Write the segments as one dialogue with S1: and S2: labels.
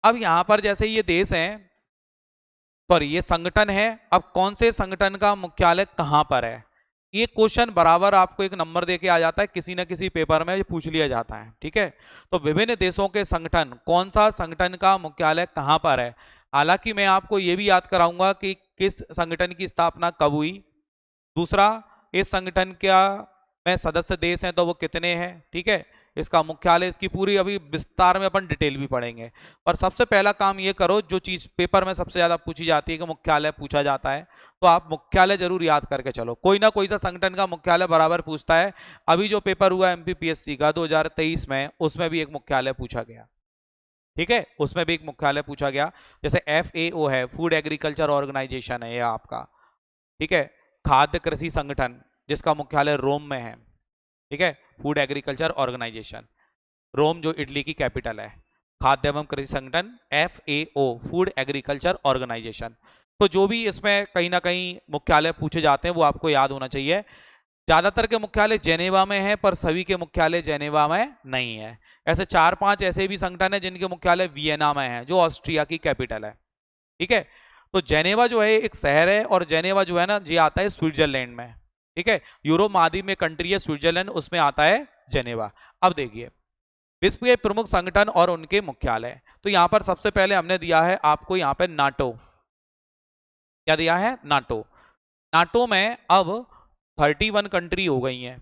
S1: अब यहां पर जैसे ये देश हैं, सॉरी ये संगठन है, अब कौन से संगठन का मुख्यालय कहां पर है, ये क्वेश्चन बराबर आपको एक नंबर देके आ जाता है, किसी ना किसी पेपर में ये पूछ लिया जाता है। ठीक है, तो विभिन्न देशों के संगठन, कौन सा संगठन का मुख्यालय कहां पर है। हालांकि मैं आपको ये भी याद कराऊंगा कि किस संगठन की स्थापना कब हुई, दूसरा इस संगठन का में सदस्य देश हैं तो वो कितने हैं। ठीक है, इसका मुख्यालय, इसकी पूरी अभी विस्तार में अपन डिटेल भी पढ़ेंगे। और सबसे पहला काम ये करो, जो चीज पेपर में सबसे ज्यादा पूछी जाती है कि मुख्यालय पूछा जाता है, तो आप मुख्यालय जरूर याद करके चलो। कोई ना कोई सा संगठन का मुख्यालय बराबर पूछता है। अभी जो पेपर हुआ एमपीपीएससी का 2023 में, उसमें भी एक मुख्यालय पूछा गया। ठीक है, उसमें भी एक मुख्यालय पूछा गया। जैसे FAO है, फूड एग्रीकल्चर ऑर्गेनाइजेशन है ये आपका। ठीक है, खाद्य कृषि संगठन जिसका मुख्यालय रोम में है। ठीक है, फूड एग्रीकल्चर ऑर्गेनाइजेशन, रोम जो इटली की कैपिटल है। खाद्य एवं कृषि संगठन FAO, फूड एग्रीकल्चर ऑर्गेनाइजेशन। तो जो भी इसमें कहीं ना कहीं मुख्यालय पूछे जाते हैं वो आपको याद होना चाहिए। ज्यादातर के मुख्यालय जेनेवा में है, पर सभी के मुख्यालय जेनेवा में नहीं है। ऐसे 4-5 ऐसे भी संगठन है जिनके मुख्यालय वियना में है, जो ऑस्ट्रिया की कैपिटल है। ठीक है, तो जेनेवा जो है एक शहर है, और जेनेवा जो है ना, ये आता है स्विट्जरलैंड में। ठीक है, यूरोप महाद्वीप में कंट्री है स्विट्जरलैंड, उसमें आता है जेनेवा। अब देखिए विश्व के प्रमुख संगठन और उनके मुख्यालय। तो यहां पर सबसे पहले हमने दिया है आपको यहाँ पे नाटो। क्या दिया है? नाटो। नाटो में अब 31 कंट्री हो गई हैं।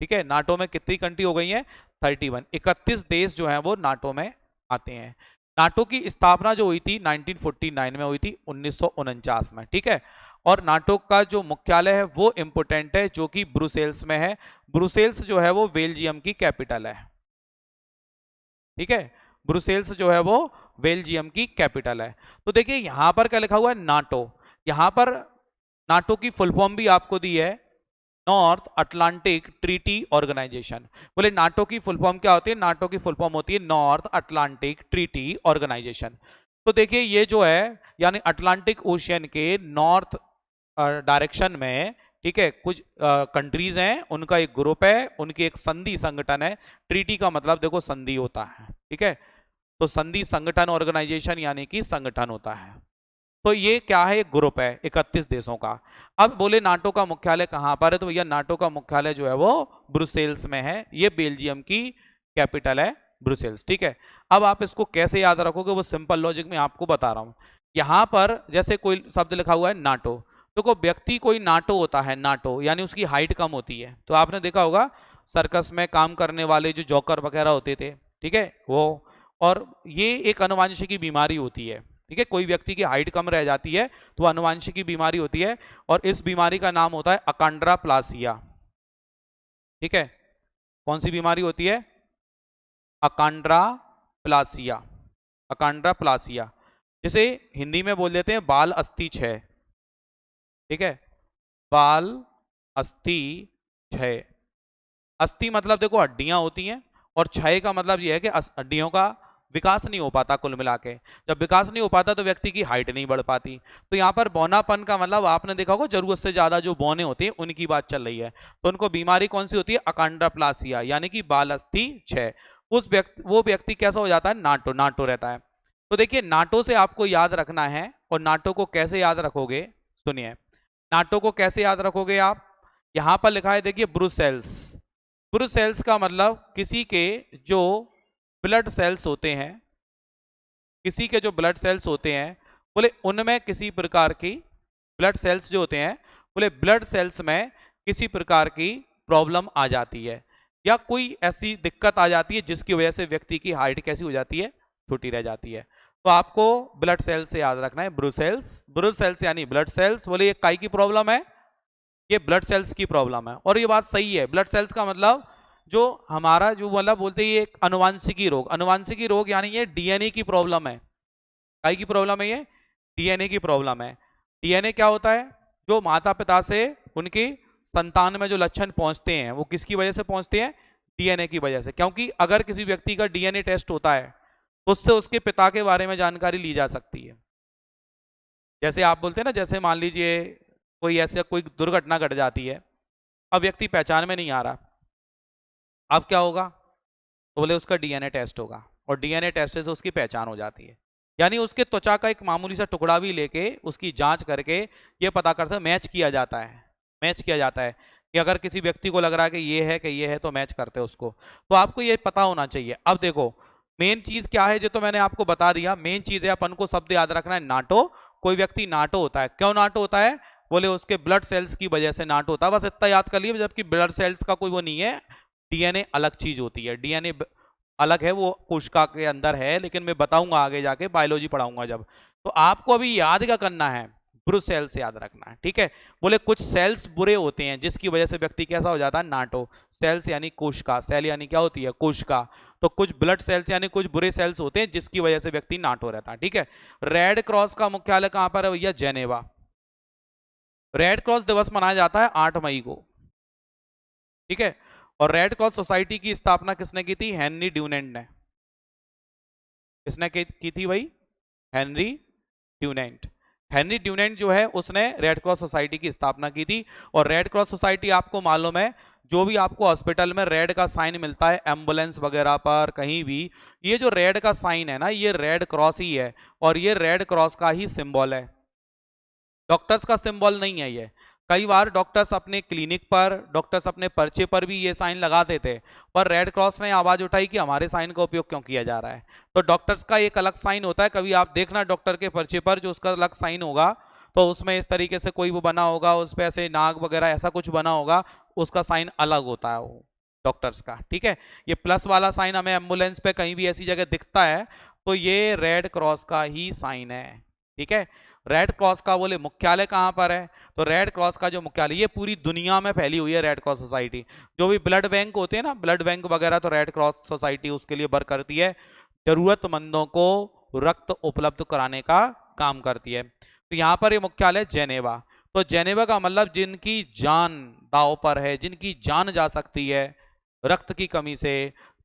S1: ठीक है, नाटो में कितनी कंट्री हो गई हैं? 31, 31 देश जो हैं वो नाटो में आते हैं। नाटो की स्थापना जो हुई थी 1949 में हुई थी, 1949 में। ठीक है, और नाटो का जो मुख्यालय है वो इंपोर्टेंट है, जो कि ब्रुसेल्स में है। ब्रुसेल्स जो है वो बेल्जियम की कैपिटल है। ठीक है, ब्रुसेल्स जो है वो बेल्जियम की कैपिटल है। तो देखिए यहां पर क्या लिखा हुआ है? नाटो। यहां पर नाटो की फुल फॉर्म भी आपको दी है, नॉर्थ अटलांटिक ट्रीटी ऑर्गेनाइजेशन। बोले नाटो की फुल फॉर्म क्या होती है? नाटो की फुल फॉर्म होती है नॉर्थ अटलांटिक ट्रीटी ऑर्गेनाइजेशन। तो देखिए ये जो है, यानी अटलांटिक ओशियन के नॉर्थ डायरेक्शन में, ठीक है, कुछ कंट्रीज हैं, उनका एक ग्रुप है, उनकी एक संधि संगठन है। ट्रीटी का मतलब देखो संधि होता है। ठीक है, तो संधि संगठन ऑर्गेनाइजेशन यानी कि संगठन होता है। तो ये क्या है? एक ग्रुप है 31 देशों का। अब बोले नाटो का मुख्यालय कहां पर है, तो भैया नाटो का मुख्यालय जो है वो ब्रुसेल्स में है। ये बेल्जियम की कैपिटल है ब्रुसेल्स। ठीक है, अब आप इसको कैसे याद रखोगे वो सिंपल लॉजिक में आपको बता रहा हूं। यहां पर जैसे कोई शब्द लिखा हुआ है नाटो, तो कोई व्यक्ति कोई नाटो होता है, नाटो यानी उसकी हाइट कम होती है। तो आपने देखा होगा सर्कस में काम करने वाले जो जॉकर वगैरह होते थे, ठीक है वो, और ये एक अनुवांशिक बीमारी होती है। ठीक है, कोई व्यक्ति की हाइट कम रह जाती है तो अनुवांशिक बीमारी होती है, और इस बीमारी का नाम होता है अकांड्राप्लासिया। ठीक है, कौन सी बीमारी होती है? अकांड्राप्लासिया। अकांड्राप्लासिया, जिसे हिंदी में बोल देते हैं बाल अस्थि क्षय। ठीक है, बाल अस्थि क्षय। अस्थि मतलब देखो हड्डियां होती हैं, और क्षय का मतलब यह है कि हड्डियों का विकास नहीं हो पाता। कुल मिला के जब विकास नहीं हो पाता तो व्यक्ति की हाइट नहीं बढ़ पाती। तो यहाँ पर बौनापन का मतलब आपने देखा होगा, जरूरत से ज्यादा जो बौने होते हैं उनकी बात चल रही है। तो उनको बीमारी कौन सी होती है? अकांड्राप्लासिया, यानी कि बाल अस्थि क्षय। वो व्यक्ति कैसा हो जाता है? नाटो, नाटो रहता है। तो देखिए नाटो से आपको याद रखना है, और नाटो को कैसे याद रखोगे सुनिए। नाटो को कैसे याद रखोगे आप? यहां पर लिखा है देखिए ब्रुसेल्स। ब्रुसेल्स का मतलब किसी के जो ब्लड सेल्स होते हैं, किसी के जो ब्लड सेल्स होते हैं, बोले उनमें किसी प्रकार की ब्लड सेल्स जो होते हैं, बोले ब्लड सेल्स में किसी प्रकार की प्रॉब्लम आ जाती है, या कोई ऐसी दिक्कत आ जाती है जिसकी वजह से व्यक्ति की हाइट कैसी हो जाती है? छोटी रह जाती है। तो आपको ब्लड सेल्स से याद रखना है ब्रुसेल्स। ब्रुसेल्स यानी ब्लड सेल्स। बोले ये काई की प्रॉब्लम है? ये ब्लड सेल्स की प्रॉब्लम है। और ये बात सही है, ब्लड सेल्स का मतलब जो हमारा जो मतलब बोलते हैं ये एक अनुवांशिकी रोग, अनुवांशिकी रोग यानी ये डीएनए की प्रॉब्लम है। काय की प्रॉब्लम है? ये डीएनए की प्रॉब्लम है। डीएनए क्या होता है? जो माता पिता से उनकी संतान में जो लक्षण पहुंचते हैं वो किसकी वजह से पहुंचते हैं? डीएनए की वजह से। क्योंकि अगर किसी व्यक्ति का डीएनए टेस्ट होता है तो उससे उसके पिता के बारे में जानकारी ली जा सकती है। जैसे आप बोलते हैं ना, जैसे मान लीजिए कोई ऐसे कोई दुर्घटना घट जाती है, अब व्यक्ति पहचान में नहीं आ रहा, अब क्या होगा? तो बोले उसका डीएनए टेस्ट होगा। और डीएनए टेस्ट से उसकी पहचान हो जाती है। यानी उसके त्वचा का एक मामूली सा टुकड़ा भी लेके उसकी जांच करके ये पता कर सकते, मैच किया जाता है, मैच किया जाता है कि अगर किसी व्यक्ति को लग रहा है कि ये है तो मैच करते हैं उसको। तो आपको ये पता होना चाहिए। अब देखो मेन चीज क्या है, जो तो मैंने आपको बता दिया। मेन चीज है अपन को शब्द याद रखना है, नाटो। कोई व्यक्ति नाटो होता है, क्यों नाटो होता है? बोले उसके ब्लड सेल्स की वजह से नाटो होता है, बस इतना याद कर लिए। जबकि ब्लड सेल्स का कोई वो नहीं है, डीएनए अलग चीज होती है, डीएनए अलग है, वो कोशिका के अंदर है, लेकिन मैं बताऊंगा आगे जाके, बायोलॉजी पढ़ाऊंगा जब। तो आपको अभी याद क्या करना है? बुरे सेल्स याद रखना है, ठीक है। बोले कुछ सेल्स बुरे होते हैं जिसकी वजह से व्यक्ति कैसा हो जाता है? नाटो। सेल्स यानी कोशिका, सेल यानी क्या होती है? कोशिका। तो कुछ ब्लड सेल्स यानी कुछ बुरे सेल्स होते हैं जिसकी वजह से व्यक्ति नाटो रहता है, ठीक है। रेड क्रॉस का मुख्यालय कहां पर है भैया? जेनेवा। रेड क्रॉस दिवस मनाया जाता है 8 मई को, ठीक है। और रेड क्रॉस सोसाइटी की स्थापना किसने की थी? हेनरी ड्यूनेंट ने। किसने की थी भाई? Henry Dunant. हेनरी ड्यूनेंट जो है उसने रेड क्रॉस सोसाइटी की स्थापना की थी। और रेड क्रॉस सोसाइटी आपको मालूम है, जो भी आपको हॉस्पिटल में रेड का साइन मिलता है, एम्बुलेंस वगैरह पर कहीं भी, ये जो रेड का साइन है ना, ये रेड क्रॉस ही है। और ये रेड क्रॉस का ही सिंबल है, डॉक्टर्स का सिंबल नहीं है ये। कई बार डॉक्टर्स अपने क्लिनिक पर, डॉक्टर्स अपने पर्चे पर भी ये साइन लगाते थे, पर रेड क्रॉस ने आवाज उठाई कि हमारे साइन का उपयोग क्यों किया जा रहा है। तो डॉक्टर्स का एक अलग साइन होता है, कभी आप देखना डॉक्टर के पर्चे पर जो उसका अलग साइन होगा, तो उसमें इस तरीके से कोई वो बना होगा, उस पर ऐसे नाग वगैरह ऐसा कुछ बना होगा, उसका साइन अलग होता है वो डॉक्टर्स का, ठीक है। ये प्लस वाला साइन हमें एम्बुलेंस पे कहीं भी ऐसी जगह दिखता है, तो ये रेड क्रॉस का ही साइन है, ठीक है। रेड क्रॉस का बोले मुख्यालय कहां पर है? तो रेड क्रॉस का जो मुख्यालय, ये पूरी दुनिया में फैली हुई है रेड क्रॉस सोसाइटी। जो भी ब्लड बैंक होते हैं ना, ब्लड बैंक वगैरह, तो रेड क्रॉस सोसाइटी उसके लिए वर्क करती है, जरूरतमंदों को रक्त उपलब्ध कराने का काम करती है। तो यहाँ पर ये मुख्यालय जेनेवा। तो जेनेवा का मतलब जिनकी जान दांव पर है, जिनकी जान जा सकती है रक्त की कमी से,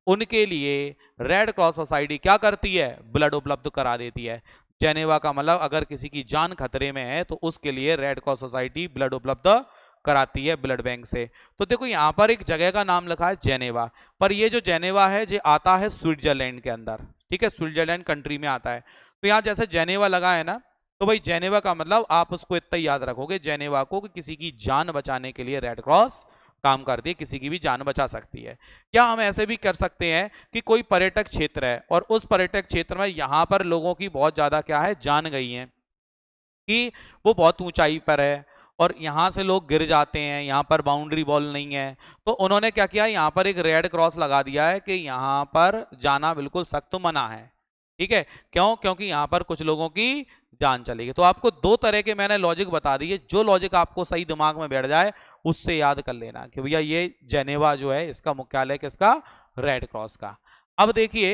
S1: उनके लिए रेड क्रॉस सोसाइटी क्या करती है? ब्लड उपलब्ध करा देती है। जेनेवा का मतलब अगर किसी की जान खतरे में है तो उसके लिए रेड क्रॉस सोसाइटी ब्लड उपलब्ध कराती है ब्लड बैंक से। तो देखो यहाँ पर एक जगह का नाम लिखा है जेनेवा, पर ये जो जेनेवा है ये आता है स्विट्जरलैंड के अंदर, ठीक है, स्विट्जरलैंड कंट्री में आता है। तो यहाँ जैसे जेनेवा लगा है ना, तो भाई जेनेवा का मतलब आप उसको इतना याद रखोगे जेनेवा को, कि किसी की जान बचाने के लिए रेड क्रॉस काम करती है, किसी की भी जान बचा सकती है। या हम ऐसे भी कर सकते हैं कि कोई पर्यटक क्षेत्र है और उस पर्यटक क्षेत्र में यहाँ पर लोगों की बहुत ज्यादा क्या है, जान गई है, कि वो बहुत ऊंचाई पर है और यहाँ से लोग गिर जाते हैं, यहाँ पर बाउंड्री वॉल नहीं है, तो उन्होंने क्या किया, यहाँ पर एक रेड क्रॉस लगा दिया है कि यहाँ पर जाना बिल्कुल सख्त मना है, ठीक है। क्यों? क्योंकि यहाँ पर कुछ लोगों की जान चलेगी। तो आपको दो तरह के मैंने लॉजिक बता दिए, जो लॉजिक आपको सही दिमाग में बैठ जाए उससे याद कर लेना कि भैया ये जेनेवा जो है इसका मुख्यालय किसका? रेड क्रॉस का। अब देखिए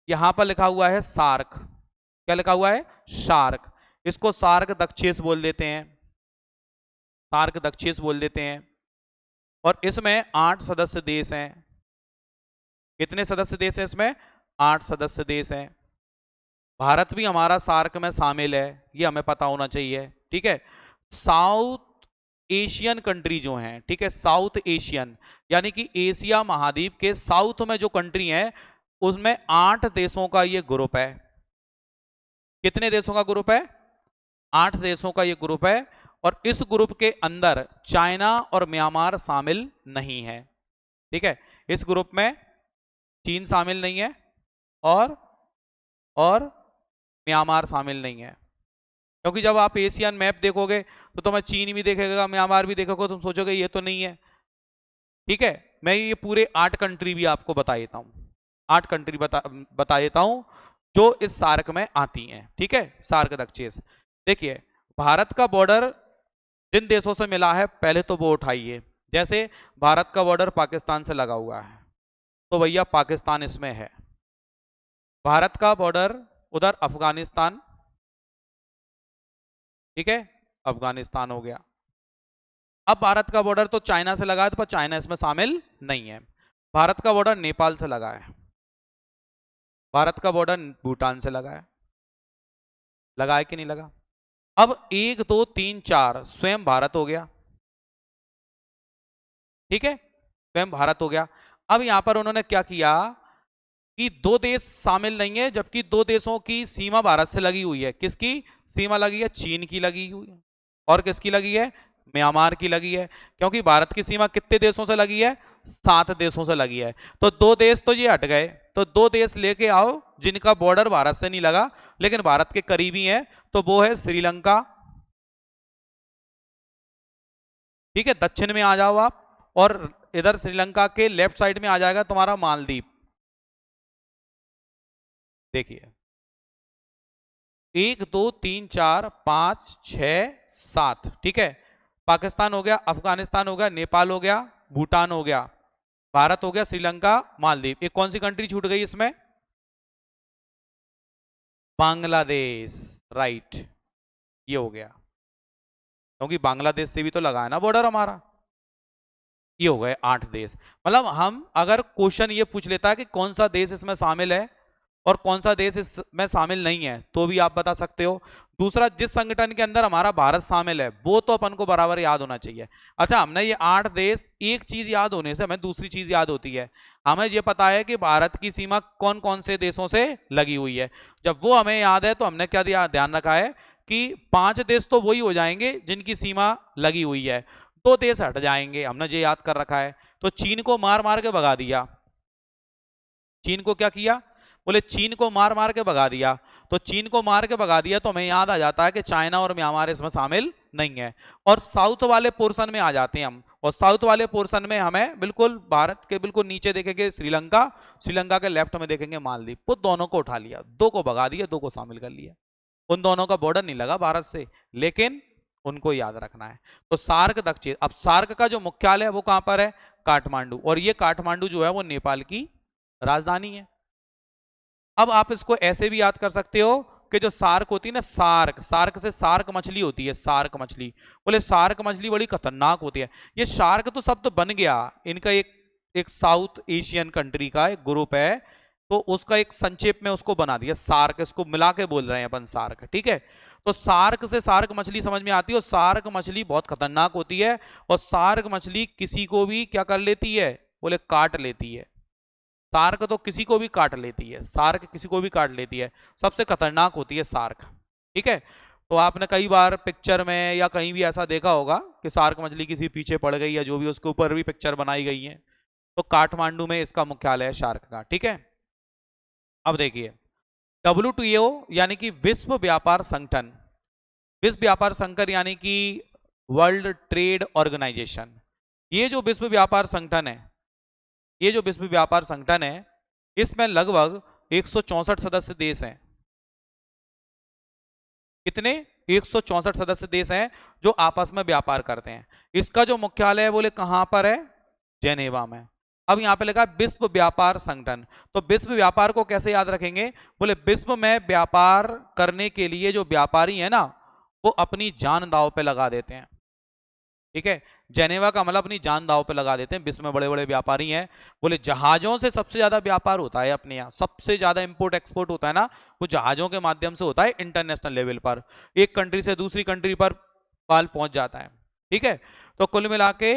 S1: यहां पर लिखा हुआ है सार्क। क्या लिखा हुआ है? शार्क। इसको सार्क दक्षिण बोल देते हैं, सार्क दक्षिण बोल देते हैं। और इसमें 8 सदस्य देश हैं। कितने सदस्य देश हैं इसमें? 8 सदस्य देश हैं। भारत भी हमारा सार्क में शामिल है, ये हमें पता होना चाहिए, ठीक है। साउथ एशियन कंट्री जो हैं, ठीक है, साउथ एशियन यानी कि एशिया महाद्वीप के साउथ में जो कंट्री है उसमें 8 देशों का ये ग्रुप है। कितने देशों का ग्रुप है? 8 देशों का ये ग्रुप है। और इस ग्रुप के अंदर चाइना और म्यांमार शामिल नहीं है, ठीक है। इस ग्रुप में चीन शामिल नहीं है और म्यांमार शामिल नहीं है। क्योंकि जब आप एशियन मैप देखोगे तो तुम्हें चीन भी देखेगा, म्यांमार भी देखोगे, तुम सोचोगे ये तो नहीं है, ठीक है। मैं ये पूरे 8 कंट्री भी आपको बता देता हूं, 8 कंट्री बता देता हूं जो इस सार्क में आती हैं, ठीक है, सार्क दक्षिण। देखिए भारत का बॉर्डर जिन देशों से मिला है पहले तो वो उठाइए। जैसे भारत का बॉर्डर पाकिस्तान से लगा हुआ है, तो भैया पाकिस्तान इसमें है। भारत का बॉर्डर उधर अफगानिस्तान, ठीक है, अफगानिस्तान हो गया। अब भारत का बॉर्डर तो चाइना से लगा है, तो चाइना इसमें शामिल नहीं है। भारत का बॉर्डर नेपाल से लगा है, भारत का बॉर्डर भूटान से लगा है, लगा है कि नहीं लगा? अब 1 2 3 4 स्वयं भारत हो गया, ठीक है, स्वयं भारत हो गया। अब यहां पर उन्होंने क्या किया, कि दो देश शामिल नहीं है, जबकि दो देशों की सीमा भारत से लगी हुई है। किसकी सीमा लगी है? चीन की लगी हुई है। और किसकी लगी है? म्यांमार की लगी है। क्योंकि भारत की सीमा कितने देशों से लगी है? 7 देशों से लगी है। तो दो देश तो ये हट गए, तो दो देश लेके आओ जिनका बॉर्डर भारत से नहीं लगा लेकिन भारत के करीबी है। तो वो है श्रीलंका, ठीक है, दक्षिण में आ जाओ आप, और इधर श्रीलंका के लेफ्ट साइड में आ जाएगा तुम्हारा मालदीव। देखिए 1 2 3 4 5 6 7, ठीक है। पाकिस्तान हो गया, अफगानिस्तान हो गया, नेपाल हो गया, भूटान हो गया, भारत हो गया, श्रीलंका, मालदीव। एक कौन सी कंट्री छूट गई इसमें? बांग्लादेश, राइट, ये हो गया, क्योंकि बांग्लादेश से भी तो लगा है ना बॉर्डर हमारा। ये हो गए 8 देश। मतलब हम अगर क्वेश्चन ये पूछ लेता है कि कौन सा देश इसमें शामिल है और कौन सा देश इसमें शामिल नहीं है, तो भी आप बता सकते हो। दूसरा, जिस संगठन के अंदर हमारा भारत शामिल है वो तो अपन को बराबर याद होना चाहिए। अच्छा, हमने ये 8 देश, एक चीज याद होने से हमें दूसरी चीज याद होती है। हमें ये पता है कि भारत की सीमा कौन कौन से देशों से लगी हुई है। जब वो हमें याद है तो हमने क्या ध्यान रखा है कि 5 देश तो वही हो जाएंगे जिनकी सीमा लगी हुई है, 2 देश हट जाएंगे, हमने ये याद कर रखा है। तो चीन को मार मार के भगा दिया। चीन को क्या किया? बोले चीन को मार मार के भगा दिया। तो चीन को मार के भगा दिया तो हमें याद आ जाता है कि चाइना और म्यांमार इसमें शामिल नहीं है। और साउथ वाले पोर्शन में आ जाते हैं हम, और साउथ वाले पोर्शन में हमें बिल्कुल भारत के बिल्कुल नीचे देखेंगे श्रीलंका, श्रीलंका के लेफ्ट में देखेंगे मालदीव। वो दोनों को उठा लिया, 2 को भगा दिया, 2 को शामिल कर लिया। उन दोनों का बॉर्डर नहीं लगा भारत से, लेकिन उनको याद रखना है। तो सार्क दक्षिण, अब सार्क का जो मुख्यालय है वो कहां पर है? काठमांडू। और ये काठमांडू जो है वो नेपाल की राजधानी है। अब आप इसको ऐसे भी याद कर सकते हो कि जो सार्क होती है ना, सार्क, सार्क से सार्क मछली होती है, सार्क मछली। बोले सार्क मछली बड़ी खतरनाक होती है। ये शार्क तो शब्द बन गया, इनका एक साउथ एशियन कंट्री का एक ग्रुप है, तो उसका एक संक्षेप में उसको बना दिया सार्क, इसको मिला के बोल रहे हैं अपन सार्क, ठीक है। तो सार्क से सार्क मछली समझ में आती है, और सार्क मछली बहुत खतरनाक होती है, और सार्क मछली किसी को भी क्या कर लेती है? बोले काट लेती है। सार्क तो किसी को भी काट लेती है, सार्क किसी को भी काट लेती है, सबसे खतरनाक होती है सार्क, ठीक है। तो आपने कई बार पिक्चर में या कहीं भी ऐसा देखा होगा कि सार्क मछली किसी पीछे पड़ गई या जो भी, उसके ऊपर भी पिक्चर बनाई गई है। तो काठमांडू में इसका मुख्यालय है शार्क का, ठीक है। अब देखिए WTO यानी कि विश्व व्यापार संगठन, विश्व व्यापार संगठन यानी कि वर्ल्ड ट्रेड ऑर्गेनाइजेशन, ये जो विश्व व्यापार संगठन है, ये जो विश्व व्यापार संगठन है, इसमें लगभग 164 सदस्य देश हैं। कितने? 164 सदस्य देश हैं जो आपस में व्यापार करते हैं। इसका जो मुख्यालय है बोले कहां पर है? जेनेवा में। अब यहां पे लिखा है विश्व व्यापार संगठन। तो विश्व व्यापार को कैसे याद रखेंगे? बोले विश्व में व्यापार करने के लिए जो व्यापारी है ना, वो अपनी जान दांव पे लगा देते हैं, ठीक है। जेनेवा का मतलब अपनी जान दांव पे लगा देते हैं। विश्व में बड़े बड़े व्यापारी हैं। बोले जहाजों से सबसे ज्यादा व्यापार होता है अपने यहाँ, सबसे ज्यादा इंपोर्ट एक्सपोर्ट होता है ना, वो जहाजों के माध्यम से होता है इंटरनेशनल लेवल पर, एक कंट्री से दूसरी कंट्री पर माल पहुंच जाता है, ठीक है। तो कुल मिला के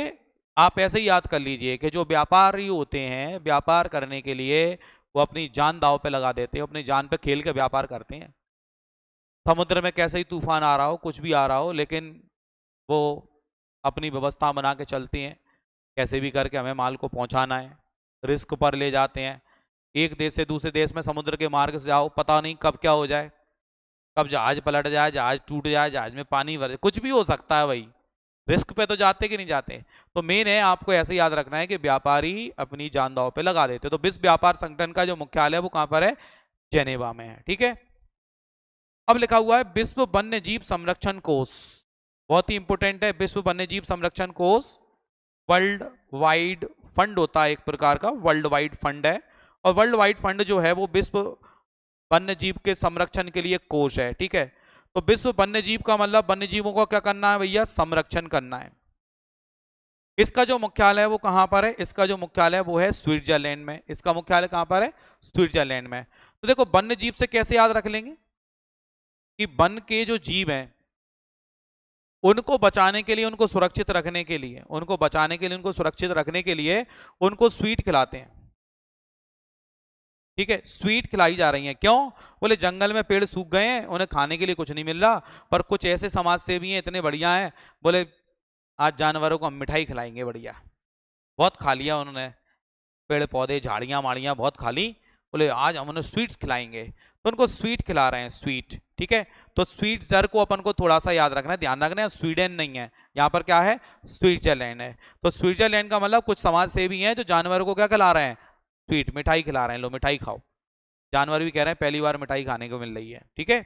S1: आप ऐसे ही याद कर लीजिए कि जो व्यापारी होते हैं, व्यापार करने के लिए वो अपनी जान दांव पे लगा देते हैं, अपनी जान पे खेल के व्यापार करते हैं। समुद्र में कैसे ही तूफान आ रहा हो, कुछ भी आ रहा हो, लेकिन वो अपनी व्यवस्था बना के चलती हैं, कैसे भी करके हमें माल को पहुंचाना है, रिस्क पर ले जाते हैं। एक देश से दूसरे देश में समुद्र के मार्ग से जाओ, पता नहीं कब क्या हो जाए, कब जहाज पलट जाए, जहाज टूट जाए, जहाज में पानी भर, कुछ भी हो सकता है भाई। रिस्क पे तो जाते कि नहीं जाते। तो मेन है आपको ऐसे याद रखना है कि व्यापारी अपनी जान दांव पे लगा देते। तो विश्व व्यापार संगठन का जो मुख्यालय है वो कहां पर है? जेनेवा में है, ठीक है। अब लिखा हुआ है विश्व वन्य जीव संरक्षण कोष, बहुत ही इंपोर्टेंट है। विश्व वन्य जीव संरक्षण कोष वर्ल्ड वाइड फंड होता है, एक प्रकार का वर्ल्ड वाइड फंड है। और वर्ल्ड वाइड फंड जो है वो विश्व वन्य जीव के संरक्षण के लिए कोष है, ठीक है। तो विश्व वन्य जीव का मतलब वन्य जीवों का क्या करना है भैया? संरक्षण करना है। इसका जो मुख्यालय है वो कहां पर है? इसका जो मुख्यालय है वो है स्विट्जरलैंड में। इसका मुख्यालय कहां पर है? स्विट्जरलैंड में। तो देखो वन्य जीव से कैसे याद रख लेंगे कि वन के जो जीव हैं उनको बचाने के लिए, उनको सुरक्षित रखने के लिए, उनको बचाने के लिए, उनको सुरक्षित रखने के लिए उनको स्वीट खिलाते हैं। ठीक है, स्वीट खिलाई जा रही हैं। क्यों? बोले जंगल में पेड़ सूख गए हैं, उन्हें खाने के लिए कुछ नहीं मिल रहा, पर कुछ ऐसे समाज सेवी हैं इतने बढ़िया हैं, बोले आज जानवरों को हम मिठाई खिलाएंगे। बढ़िया, बहुत खा लिया उन्होंने, पेड़ पौधे झाड़ियां माड़ियां बहुत खा ली, बोले आज हम उन्हें स्वीट्स खिलाएंगे, तो उनको स्वीट खिला रहे हैं, स्वीट। ठीक है, तो स्वीट जर को अपन को थोड़ा सा याद रखना है, ध्यान रखना है, स्वीडन नहीं है यहाँ पर, क्या है? स्विट्जरलैंड है। तो स्विट्जरलैंड का मतलब कुछ समाज सेवी हैं जो जानवरों को क्या खिला रहे हैं? स्वीट, मिठाई खिला रहे हैं, लो मिठाई खाओ। जानवर भी कह रहे हैं पहली बार मिठाई खाने को मिल रही है। ठीक है,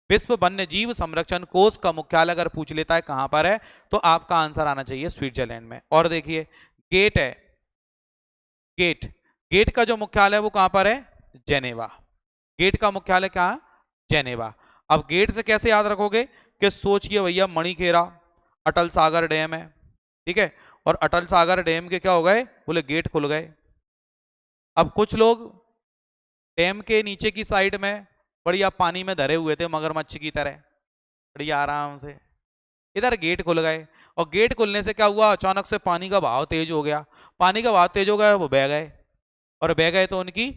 S1: विश्व वन्य जीव संरक्षण कोष का मुख्यालय अगर पूछ लेता है कहां पर है, तो आपका आंसर आना चाहिए स्विट्जरलैंड में। और देखिए गेट है, गेट, गेट का जो मुख्यालय है वो कहां पर है? जेनेवा। गेट का मुख्यालय कहां? जेनेवा। अब गेट से कैसे याद रखोगे कि सोचिए भैया मणिखेरा अटल सागर डैम है, ठीक है, और अटल सागर डैम के क्या हो गए? बोले गेट खुल गए। अब कुछ लोग डैम के नीचे की साइड में बढ़िया पानी में धरे हुए थे मगरमच्छ की तरह, बढ़िया आराम से, इधर गेट खुल गए, और गेट खुलने से क्या हुआ? अचानक से पानी का बहाव तेज हो गया, पानी का बहाव तेज हो गया, वो बह गए, और बह गए तो उनकी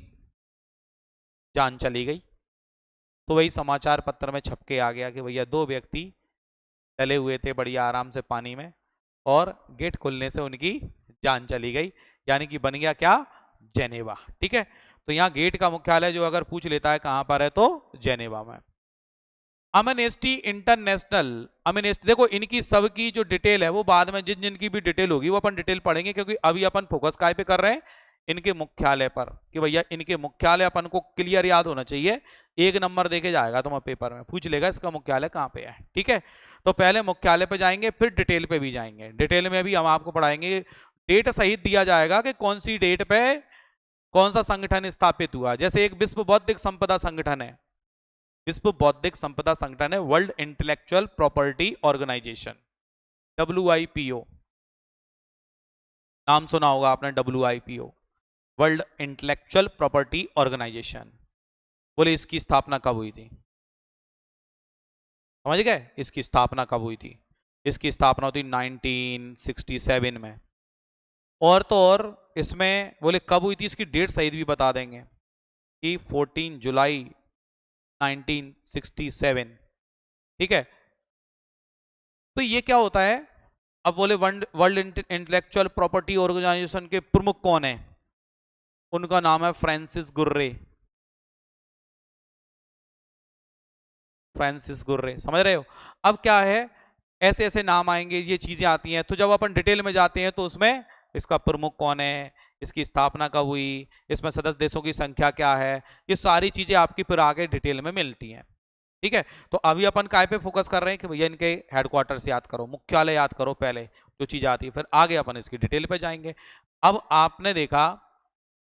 S1: जान चली गई। तो वही समाचार पत्र में छप के आ गया कि भैया 2 व्यक्ति डले हुए थे बढ़िया आराम से पानी में, और गेट खुलने से उनकी जान चली गई, यानी कि बन गया क्या? जेनेवा। ठीक है, तो यहाँ गेट का मुख्यालय जो अगर पूछ लेता है कहां पर है, तो जेनेवा में। अमनेस्टी इंटरनेशनल, अमनेस्टी, देखो इनकी सबकी जो डिटेल है वो बाद में, जिन जिनकी भी डिटेल होगी वो अपन डिटेल पढ़ेंगे, क्योंकि अभी अपन फोकस काय पे कर रहे हैं? इनके मुख्यालय पर, कि भैया इनके मुख्यालय अपन को क्लियर याद होना चाहिए। 1 नंबर देके जाएगा तुम्हें पेपर में, पूछ लेगा इसका मुख्यालय कहाँ पे है। ठीक है, तो पहले मुख्यालय पे जाएंगे, फिर डिटेल पे भी जाएंगे। डिटेल में भी हम आपको पढ़ाएंगे, डेट सहित दिया जाएगा कि कौन सी डेट पे कौन सा संगठन स्थापित हुआ। जैसे एक विश्व बौद्धिक संपदा संगठन है, विश्व बौद्धिक संपदा संगठन है World Intellectual Property Organization, WIPO, नाम सुना होगा आपने, WIPO, World Intellectual Property Organization. बोले इसकी स्थापना कब हुई थी? समझ गए? इसकी स्थापना कब हुई थी? इसकी स्थापना हुई 1967 में। और तो और इसमें बोले कब हुई थी, इसकी डेट सहित भी बता देंगे कि 14 जुलाई 1967। ठीक है, तो ये क्या होता है? अब बोले वर्ल्ड इंटेलेक्चुअल प्रॉपर्टी ऑर्गेनाइजेशन के प्रमुख कौन है? उनका नाम है फ्रांसिस गुर्रे, फ्रांसिस गुर्रे, समझ रहे हो? अब क्या है, ऐसे ऐसे नाम आएंगे, ये चीजें आती हैं, तो जब अपन डिटेल में जाते हैं तो उसमें इसका प्रमुख कौन है, इसकी स्थापना कब हुई, इसमें सदस्य देशों की संख्या क्या है, ये सारी चीजें आपकी फिर आगे डिटेल में मिलती हैं। ठीक है, तो अभी अपन काय पे फोकस कर रहे हैं कि भैया इनके हेडक्वार्टर्स याद करो, मुख्यालय याद करो पहले, जो चीज आती है, फिर आगे अपन इसकी डिटेल पे जाएंगे। अब आपने देखा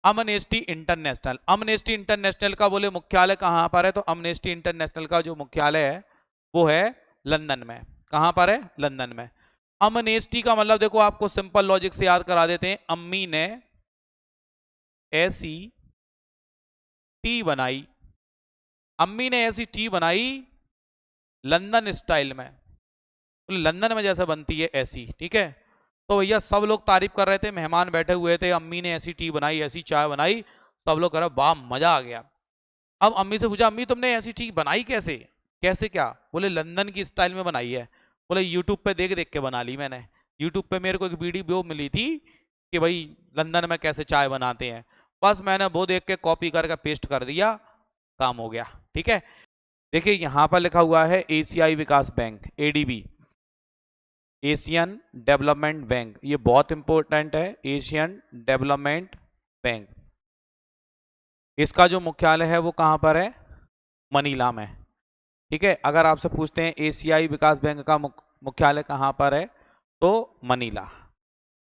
S1: अमनेस्टी इंटरनेशनल, अमनेस्टी इंटरनेशनल का बोले मुख्यालय कहां पर है, तो अमनेस्टी इंटरनेशनल का जो मुख्यालय है वो है लंदन में। कहां पर है? लंदन में। अमनेस्टी का मतलब देखो आपको सिंपल लॉजिक से याद करा देते हैं, अम्मी ने ऐसी टी बनाई, अम्मी ने ऐसी टी बनाई लंदन स्टाइल में, लंदन में जैसे बनती है ऐसी। ठीक है, तो भैया सब लोग तारीफ कर रहे थे, मेहमान बैठे हुए थे, अम्मी ने ऐसी टी बनाई, ऐसी चाय बनाई, सब लोग कह रहे वाह मजा आ गया। अब अम्मी से पूछा, अम्मी तुमने ऐसी टी बनाई कैसे? कैसे क्या? बोले लंदन की स्टाइल में बनाई है। बोले यूट्यूब पे देख देख के बना ली मैंने, यूट्यूब पे मेरे को एक वीडियो मिली थी कि भाई लंदन में कैसे चाय बनाते हैं, बस मैंने वो देख के कॉपी करके पेस्ट कर दिया, काम हो गया। ठीक है, देखिए यहां पर लिखा हुआ है एशियाई विकास bank, ADB, Asian development bank, ये बहुत इंपॉर्टेंट है, एशियन डेवलपमेंट बैंक। इसका जो मुख्यालय है वो कहां पर है? मनीला में। ठीक है, अगर आपसे पूछते हैं एशियाई विकास बैंक का मुख्यालय कहां पर है, तो मनीला।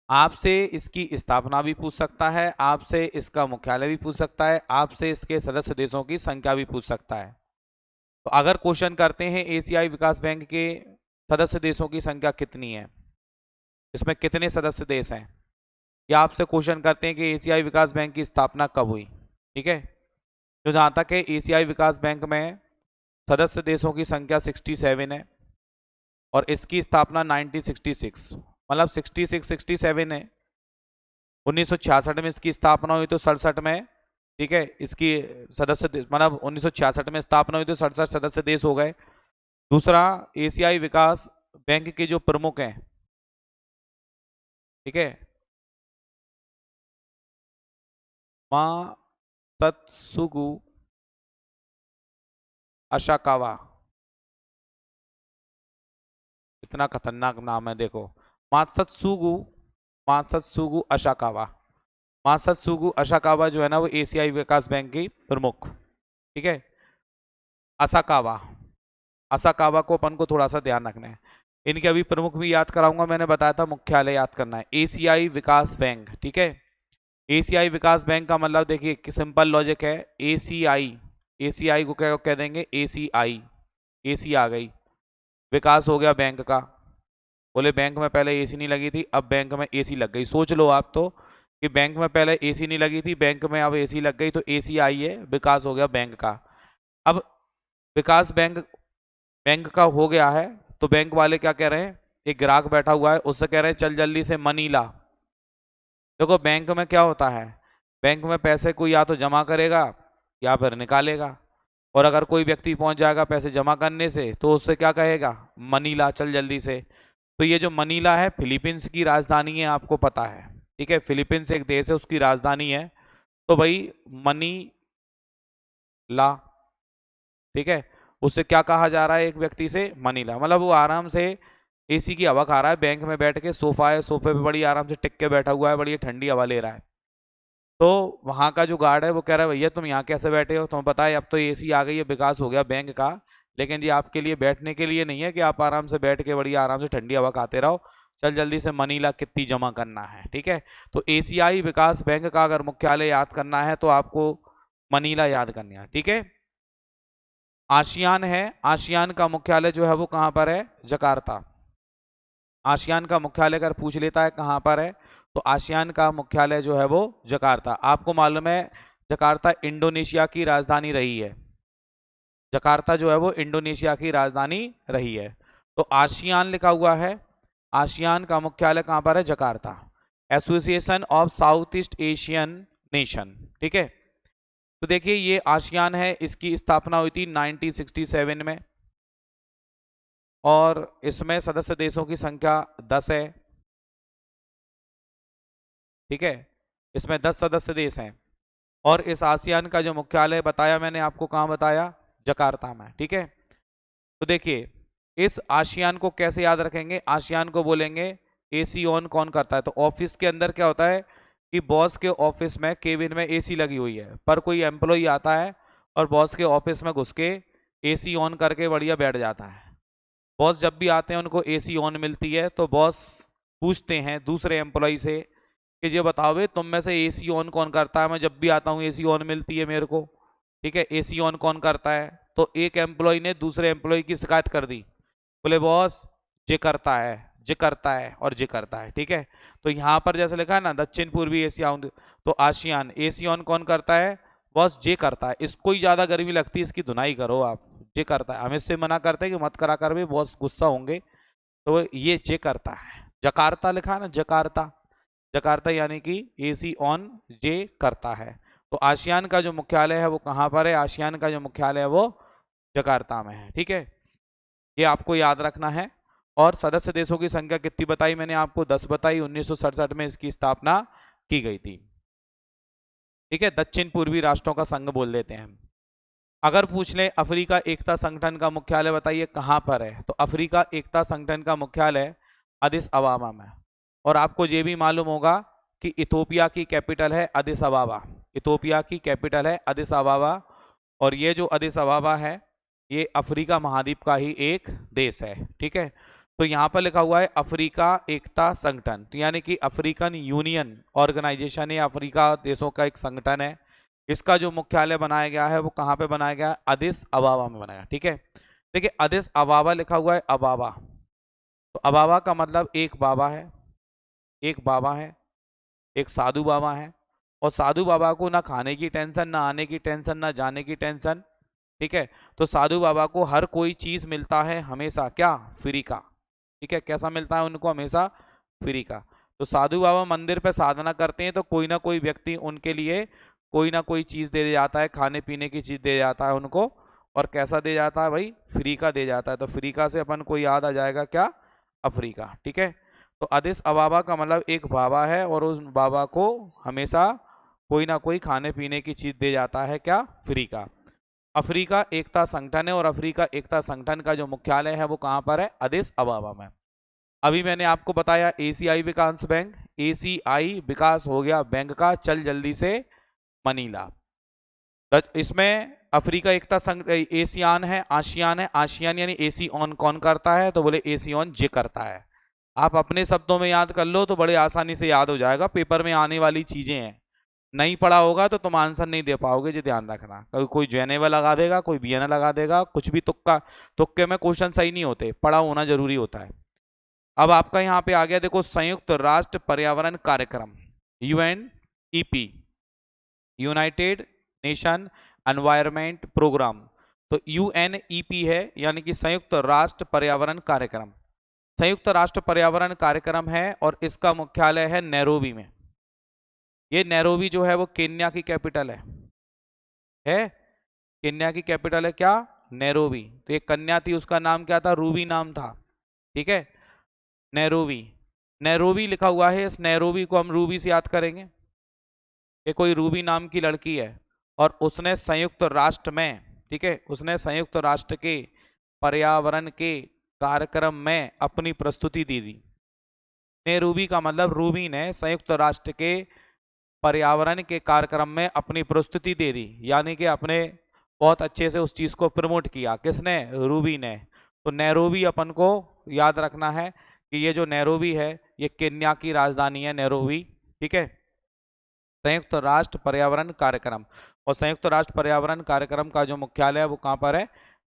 S1: आपसे इसकी स्थापना भी पूछ सकता है, आपसे इसका मुख्यालय भी पूछ सकता है, आपसे इसके सदस्य देशों की संख्या भी पूछ सकता है। तो अगर क्वेश्चन करते हैं एशियाई विकास बैंक के सदस्य देशों की संख्या कितनी है, इसमें कितने सदस्य देश हैं, या आपसे क्वेश्चन करते हैं कि एशियाई विकास बैंक की स्थापना कब हुई। ठीक है, तो जहाँ तक है एशियाई विकास बैंक में सदस्य देशों की संख्या 67 है, और इसकी स्थापना 1966, मतलब 66 67 है। 1966 में इसकी स्थापना हुई, तो 67 में ठीक है, इसकी सदस्य मतलब 1966 में स्थापना हुई तो 67 सदस्य देश हो गए। दूसरा, एशियाई विकास बैंक के जो प्रमुख हैं, ठीक है, मात्सुगु अशाकावा, इतना खतरनाक नाम है देखो, मात्सुगु मात्सुगु अशाकावा। मात्सुगु अशाकावा जो है ना वो एशियाई विकास बैंक की प्रमुख, ठीक है। असाकावा, असाकावा को अपन को थोड़ा सा ध्यान रखना है। इनके अभी प्रमुख भी याद कराऊंगा, मैंने बताया था मुख्यालय याद करना है, एशियाई विकास बैंक, ठीक है। एशियाई विकास बैंक का मतलब देखिए सिंपल लॉजिक है, एसीआई, एसीआई को क्या कह देंगे, एसीआई, एसी आ गई, विकास हो गया बैंक का। बोले बैंक में पहले एसी नहीं लगी थी, अब बैंक में एसी लग गई। सोच लो आप तो कि बैंक में पहले एसी नहीं लगी थी, बैंक में अब एसी लग गई, तो एसी आई है, विकास हो गया बैंक का। अब विकास बैंक बैंक का हो गया है, तो बैंक वाले क्या कह रहे हैं, एक ग्राहक बैठा हुआ है, उससे कह रहे हैं चल जल्दी से मनी ला। देखो बैंक में क्या होता है, बैंक में पैसे को या तो जमा करेगा या फिर निकालेगा, और अगर कोई व्यक्ति पहुंच जाएगा पैसे जमा करने से तो उससे क्या कहेगा, मनीला चल जल्दी से। तो ये जो मनीला है फिलीपींस की राजधानी है, आपको पता है, ठीक है, फिलीपींस एक देश है, उसकी राजधानी है, तो भाई मनीला, ठीक है। उससे क्या कहा जा रहा है, एक व्यक्ति से मनीला, मतलब वो आराम से एसी की हवा खा रहा है, बैंक में बैठ के, सोफा है, सोफे पे बड़ी आराम से टिक के बैठा हुआ है, बड़ी ठंडी हवा ले रहा है। तो वहां का जो गार्ड है वो कह रहा है भैया तुम यहाँ कैसे बैठे हो, तुम्हें पता है अब तो एसी आ गई है, विकास हो गया बैंक का, लेकिन जी आपके लिए बैठने के लिए नहीं है कि आप आराम से बैठ के बड़ी आराम से ठंडी हवा खाते रहो, चल जल्दी से मनीला कितनी जमा करना है, ठीक है। तो एशियाई विकास बैंक का अगर मुख्यालय याद करना है तो आपको मनीला याद करना है, ठीक है। आसियान है, आसियान का मुख्यालय जो है वो कहाँ पर है, जकार्ता। आसियान का मुख्यालय अगर पूछ लेता है कहाँ पर है, तो आसियान का मुख्यालय जो है वो जकार्ता। आपको मालूम है जकार्ता इंडोनेशिया की राजधानी रही है, जकार्ता जो है वो इंडोनेशिया की राजधानी रही है। तो आसियान लिखा हुआ है, आसियान का मुख्यालय कहाँ पर है, Jakarta, association of south east Asian nation, ठीक है। तो देखिए ये आसियान है, इसकी स्थापना हुई थी 1967 में, और इसमें सदस्य देशों की संख्या 10 है, ठीक है, इसमें 10 सदस्य देश हैं। और इस आसियान का जो मुख्यालय बताया मैंने आपको, कहाँ बताया, जकार्ता में, ठीक है। तो देखिए इस आसियान को कैसे याद रखेंगे, आसियान को बोलेंगे एसी ऑन कौन करता है। तो ऑफिस के अंदर क्या होता है कि बॉस के ऑफिस में केबिन में एसी लगी हुई है, पर कोई एम्प्लॉय आता है और बॉस के ऑफिस में घुस के एसी ऑन करके बढ़िया बैठ जाता है। बॉस जब भी आते हैं उनको एसी ऑन मिलती है, तो बॉस पूछते हैं दूसरे एम्प्लॉय से कि ये बताओ भाई तुम में से एसी ऑन कौन करता है, मैं जब भी आता हूँ एसी ऑन मिलती है मेरे को, ठीक है, एसी ऑन कौन करता है। तो एक एम्प्लॉय ने दूसरे एम्प्लॉय की शिकायत कर दी, बोले बॉस जे करता है, जे करता है और जे करता है, ठीक है। तो यहाँ पर जैसे लिखा है ना दक्षिण पूर्वी एशिया, तो आसियान एसी ऑन कौन करता है, बॉस जे करता है। इसको ही ज्यादा गर्मी लगती है, इसकी धुनाई करो आप, जे करता है। हम इससे मना करते हैं कि मत करा कर भी, बॉस गुस्सा होंगे, तो ये जे करता है। जकार्ता लिखा है ना, जकार्ता, जकार्ता यानी कि एसी ऑन जे करता है। तो आसियान का जो मुख्यालय है वो कहाँ पर है, आसियान का जो मुख्यालय है वो जकार्ता में है, ठीक है, ये आपको याद रखना है। और सदस्य देशों की संख्या कितनी बताई मैंने आपको, 10 बताई, 1967 में इसकी स्थापना की गई थी, ठीक है। दक्षिण पूर्वी राष्ट्रों का संघ बोल देते हैं हम। अगर पूछ ले अफ्रीका एकता संगठन का मुख्यालय बताइए कहाँ पर है, तो अफ्रीका एकता संगठन का मुख्यालय अदिस अबाबा में। और आपको ये भी मालूम होगा कि इथोपिया की कैपिटल है अदिस अबाबा, इथोपिया की कैपिटल है अदिस अबाबा। और ये जो अदिस अबाबा है ये अफ्रीका महाद्वीप का ही एक देश है, ठीक है। तो यहाँ पर लिखा हुआ है अफ्रीका एकता संगठन, तो यानी कि अफ्रीकन यूनियन ऑर्गेनाइजेशन है, अफ्रीका देशों का एक संगठन है। इसका जो मुख्यालय बनाया गया है वो कहाँ पे बनाया गया है, अदिस अबाबा में बनाया, ठीक है। देखिए अदिस अबाबा लिखा हुआ है, अबाबा, तो अबाबा का मतलब एक बाबा है, एक बाबा है, एक साधु बाबा है। और साधु बाबा को ना खाने की टेंशन, ना आने की टेंशन, ना जाने की टेंशन, ठीक है। तो साधु बाबा को हर कोई चीज मिलता है हमेशा क्या, फ्री का, ठीक है। कैसा मिलता है उनको, हमेशा फ्री का। तो साधु बाबा मंदिर पे साधना करते हैं तो कोई ना कोई व्यक्ति उनके लिए कोई ना कोई चीज दे जाता है, खाने पीने की चीज दे जाता है उनको, और कैसा दे जाता है भाई, फ्री का दे जाता है। तो फ्री का से अपन को याद आ जाएगा क्या, अफ्रीका। ठीक है, तो अदिस अबाबा का मतलब एक बाबा है और उस बाबा को हमेशा कोई ना कोई खाने पीने की चीज दे जाता है, क्या, फ्री का। अफ्रीका एकता संगठन है और अफ्रीका एकता संगठन का जो मुख्यालय है वो कहां पर है, अदिस अबाबा में। अभी मैंने आपको बताया एशियाई विकास बैंक, एशियाई विकास हो गया बैंक का, चल जल्दी से मनीला। इसमें अफ्रीका एकता संघ एशियान है, आशियान है, आशियान यानी एशियन कौन करता है, तो बोले एशियन जे करता है। आप अपने शब्दों में याद कर लो तो बड़े आसानी से याद हो जाएगा, पेपर में आने वाली चीजें हैं। नहीं पढ़ा होगा तो तुम आंसर नहीं दे पाओगे, जो ध्यान रखना। कभी कोई जेनेवा लगा देगा, कोई बियना लगा देगा, कुछ भी तुक्का, तुक्के में क्वेश्चन सही नहीं होते, पढ़ा होना जरूरी होता है। अब आपका यहाँ पे आ गया देखो, संयुक्त राष्ट्र पर्यावरण कार्यक्रम, UNEP, United Nation Environment Programme. तो यूएनईपी है, यानी कि संयुक्त राष्ट्र पर्यावरण कार्यक्रम। संयुक्त राष्ट्र पर्यावरण कार्यक्रम है और इसका मुख्यालय है नैरोबी में। ये नैरोबी जो है वो केन्या की कैपिटल है, केन्या की कैपिटल है क्या, नैरोबी। तो एक कन्या थी, उसका नाम क्या था, रूबी नाम था। ठीक है, नैरोबी, नैरोबी लिखा हुआ है, इस नैरोबी को हम रूबी से याद करेंगे। ये कोई रूबी नाम की लड़की है और उसने संयुक्त राष्ट्र में, ठीक है, उसने संयुक्त राष्ट्र के पर्यावरण के कार्यक्रम में अपनी प्रस्तुति दी थी। नैरोबी का मतलब रूबी ने संयुक्त राष्ट्र के पर्यावरण के कार्यक्रम में अपनी प्रस्तुति दे दी, यानी कि अपने बहुत अच्छे से उस चीज को प्रमोट किया। किसने, रूबी ने। तो नैरोबी अपन को याद रखना है कि ये जो नैरोबी है ये केन्या की राजधानी है, नैरोबी। ठीक है, संयुक्त राष्ट्र पर्यावरण कार्यक्रम, और संयुक्त राष्ट्र पर्यावरण कार्यक्रम का जो मुख्यालय है वो कहाँ पर है,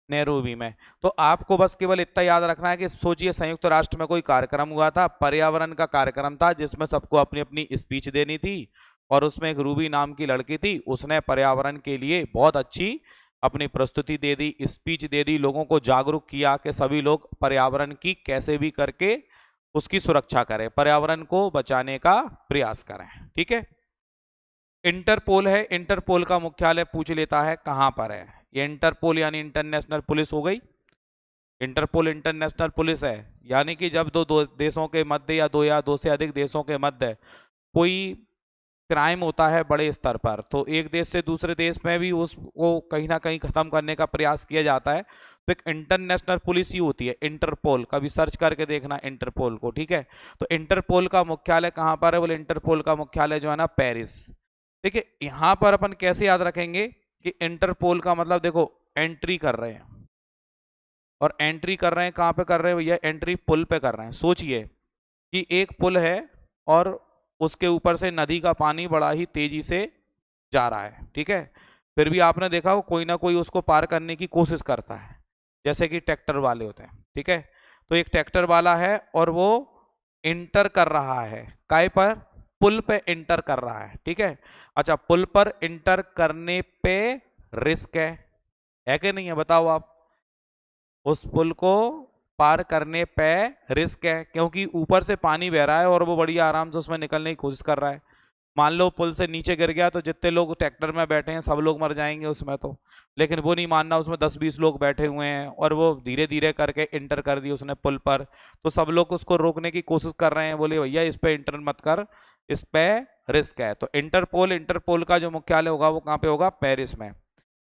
S1: नैरोबी में। तो आपको बस केवल इतना याद रखना है कि सोचिए संयुक्त राष्ट्र में कोई कार्यक्रम हुआ था, पर्यावरण का कार्यक्रम था, जिसमें सबको अपनी अपनी स्पीच देनी थी, और उसमें एक रूबी नाम की लड़की थी, उसने पर्यावरण के लिए बहुत अच्छी अपनी प्रस्तुति दे दी, स्पीच दे दी, लोगों को जागरूक किया कि सभी लोग पर्यावरण की कैसे भी करके उसकी सुरक्षा करें, पर्यावरण को बचाने का प्रयास करें। ठीक है, इंटरपोल है, इंटरपोल का मुख्यालय पूछ लेता है कहां पर है। ये इंटरपोल यानी इंटरनेशनल पुलिस हो गई। इंटरपोल इंटरनेशनल पुलिस है, यानी कि जब दो देशों के मध्य या दो से अधिक देशों के मध्य कोई क्राइम होता है बड़े स्तर पर, तो एक देश से दूसरे देश में भी उसको कहीं ना कहीं खत्म करने का प्रयास किया जाता है। तो एक इंटरनेशनल पुलिस ही होती है इंटरपोल, कभी सर्च करके देखना इंटरपोल को। ठीक है, तो इंटरपोल का मुख्यालय कहां पर है, बोले इंटरपोल का मुख्यालय जो है ना पेरिस। देखिए यहां पर अपन कैसे याद रखेंगे कि इंटरपोल का मतलब, देखो एंट्री कर रहे हैं, और एंट्री कर रहे हैं कहां पे कर रहे हैं भैया, एंट्री पुल पे कर रहे हैं। सोचिए कि एक पुल है और उसके ऊपर से नदी का पानी बड़ा ही तेजी से जा रहा है। ठीक है, फिर भी आपने देखा हो कोई ना कोई उसको पार करने की कोशिश करता है, जैसे कि ट्रैक्टर वाले होते हैं। ठीक है, तो एक ट्रैक्टर वाला है और वो इंटर कर रहा है, काय पर, पुल पे इंटर कर रहा है। ठीक है, अच्छा पुल पर इंटर करने पे रिस्क है कि नहीं है, बताओ आप। उस पुल को पार करने पे रिस्क है, क्योंकि ऊपर से पानी बह रहा है और वो बड़ी आराम से उसमें निकलने की कोशिश कर रहा है। मान लो पुल से नीचे गिर गया तो जितने लोग ट्रैक्टर में बैठे हैं सब लोग मर जाएंगे उसमें तो, लेकिन वो नहीं मानना, उसमें 10-20 लोग बैठे हुए हैं और वो धीरे धीरे करके इंटर कर दी उसने पुल पर, तो सब लोग उसको रोकने की कोशिश कर रहे हैं, बोले भैया इस पे इंटर मत कर, इस पे रिस्क है। तो इंटरपोल, इंटरपोल का जो मुख्यालय होगा वो कहाँ पे होगा, पेरिस में।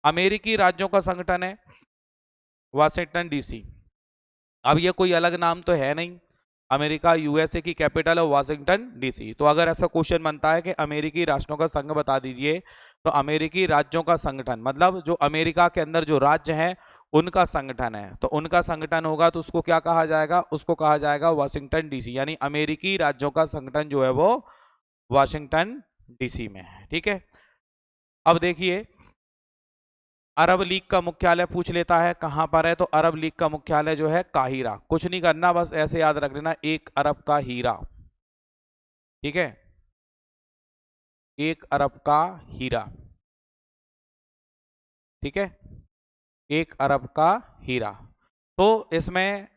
S1: अमेरिकी राज्यों का संगठन है वाशिंगटन डीसी। अब ये कोई अलग नाम तो है नहीं, अमेरिका यूएसए की कैपिटल है वाशिंगटन डीसी। तो अगर ऐसा क्वेश्चन बनता है कि अमेरिकी राष्ट्रों का संघ बता दीजिए, तो अमेरिकी राज्यों का संगठन मतलब जो अमेरिका के अंदर जो राज्य हैं उनका संगठन है, तो उनका संगठन होगा तो उसको क्या कहा जाएगा, उसको कहा जाएगा वाशिंगटन डीसी, यानी अमेरिकी राज्यों का संगठन जो है वो वाशिंगटन डीसी में है। ठीक है, अब देखिए अरब लीग का मुख्यालय पूछ लेता है कहां पर है, तो अरब लीग का मुख्यालय जो है काहिरा। कुछ नहीं करना, बस ऐसे याद रख लेना, एक अरब का हीरा। ठीक है, एक अरब का हीरा। ठीक है, एक अरब का हीरा। तो इसमें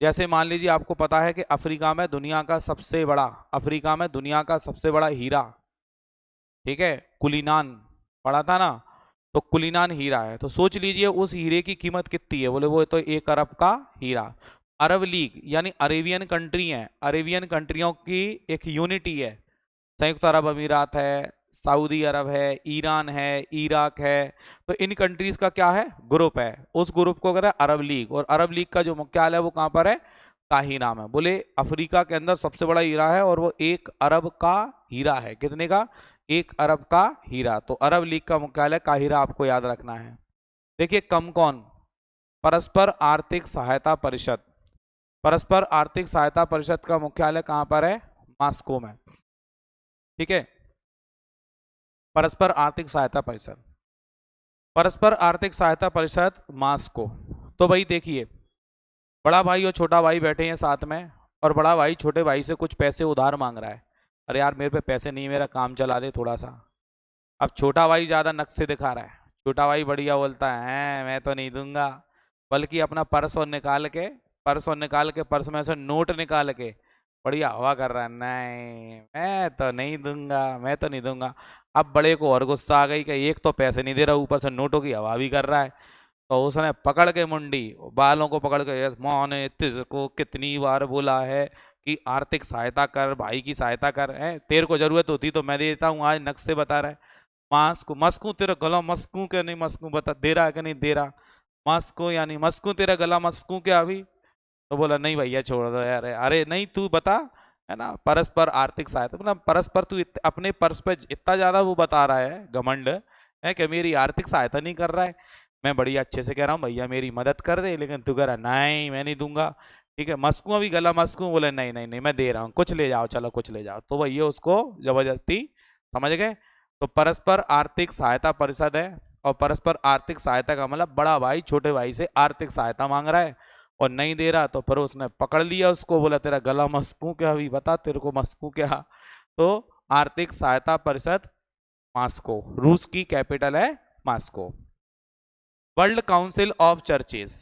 S1: जैसे मान लीजिए आपको पता है कि अफ्रीका में दुनिया का सबसे बड़ा, अफ्रीका में दुनिया का सबसे बड़ा हीरा ठीक है, कुलीनान पढ़ा था ना, तो कुलीनान हीरा है। तो सोच लीजिए उस हीरे की कीमत कितनी है, बोले वो तो 1 अरब का हीरा। अरब लीग यानी अरेबियन कंट्री है, अरेबियन कंट्रियों की एक यूनिटी है। संयुक्त अरब अमीरात है, सऊदी अरब है, ईरान है, इराक है। तो इन कंट्रीज का क्या है, ग्रुप है। उस ग्रुप को कहते हैं अरब लीग। और अरब लीग का जो मुख्यालय है वो कहाँ पर है, काहिरा में। बोले अफ्रीका के अंदर सबसे बड़ा हीरा है और वो 1 अरब का हीरा है। कितने का, 1 अरब का हीरा। तो अरब लीग का मुख्यालय काहिरा आपको याद रखना है। देखिए कम कौन, परस्पर आर्थिक सहायता परिषद। परस्पर आर्थिक सहायता परिषद का मुख्यालय कहां पर है, मॉस्को में। ठीक है, परस्पर आर्थिक सहायता परिषद, परस्पर आर्थिक सहायता परिषद मॉस्को। तो भाई देखिए, बड़ा भाई और छोटा भाई बैठे हैं साथ में, और बड़ा भाई छोटे भाई से कुछ पैसे उधार मांग रहा है। अरे यार मेरे पे पैसे नहीं, मेरा काम चला दे थोड़ा सा। अब छोटा भाई ज्यादा नक्शे से दिखा रहा है, छोटा भाई बढ़िया बोलता है मैं तो नहीं दूंगा, बल्कि अपना पर्स और निकाल के, पर्स में से नोट निकाल के बढ़िया हवा कर रहा है, नहीं मैं तो नहीं दूंगा, मैं तो नहीं दूंगा। अब बड़े को और गुस्सा आ गई कि एक तो पैसे नहीं दे रहा, ऊपर से नोटों की हवा भी कर रहा है। तो उसने पकड़ के मुंडी, बालों को पकड़ के, यस मैंने तुझको कितनी बार बोला है कि आर्थिक सहायता कर, भाई की सहायता कर, है तेरे को जरूरत होती तो मैं देता हूँ, आज नक्शे बता रहा है। मास्को मस्कू तेरा गला मस्कू क्या, नहीं मस्कू बता, दे रहा है कि नहीं दे रहा। मस्को यानी मस्कू तेरा गला मस्कू क्या अभी। तो बोला नहीं भैया छोड़ दो यार, अरे नहीं तू बता, है ना, परस्पर आर्थिक सहायता। मतलब परस्पर तू अपने पर्स पे इतना ज्यादा वो बता रहा है, घमंड है कि मेरी आर्थिक सहायता नहीं कर रहा है। मैं बड़ी अच्छे से कह रहा हूँ भैया मेरी मदद कर दे, लेकिन तू कह रहा नहीं मैं नहीं दूंगा। ठीक है, मस्कू अभी गला मस्कू, बोले नहीं नहीं नहीं मैं दे रहा हूँ, कुछ ले जाओ, चलो कुछ ले जाओ। तो भैया उसको जबरदस्ती, समझ गए। तो परस्पर आर्थिक सहायता परिषद है, और परस्पर आर्थिक सहायता का मतलब बड़ा भाई छोटे भाई से आर्थिक सहायता मांग रहा है और नहीं दे रहा, तो फिर उसने पकड़ लिया उसको, बोला तेरा गला मस्कू क्या, अभी बता तेरे को मस्कू क्या। तो आर्थिक सहायता परिषद मॉस्को, रूस की कैपिटल है Moscow. World council of churches,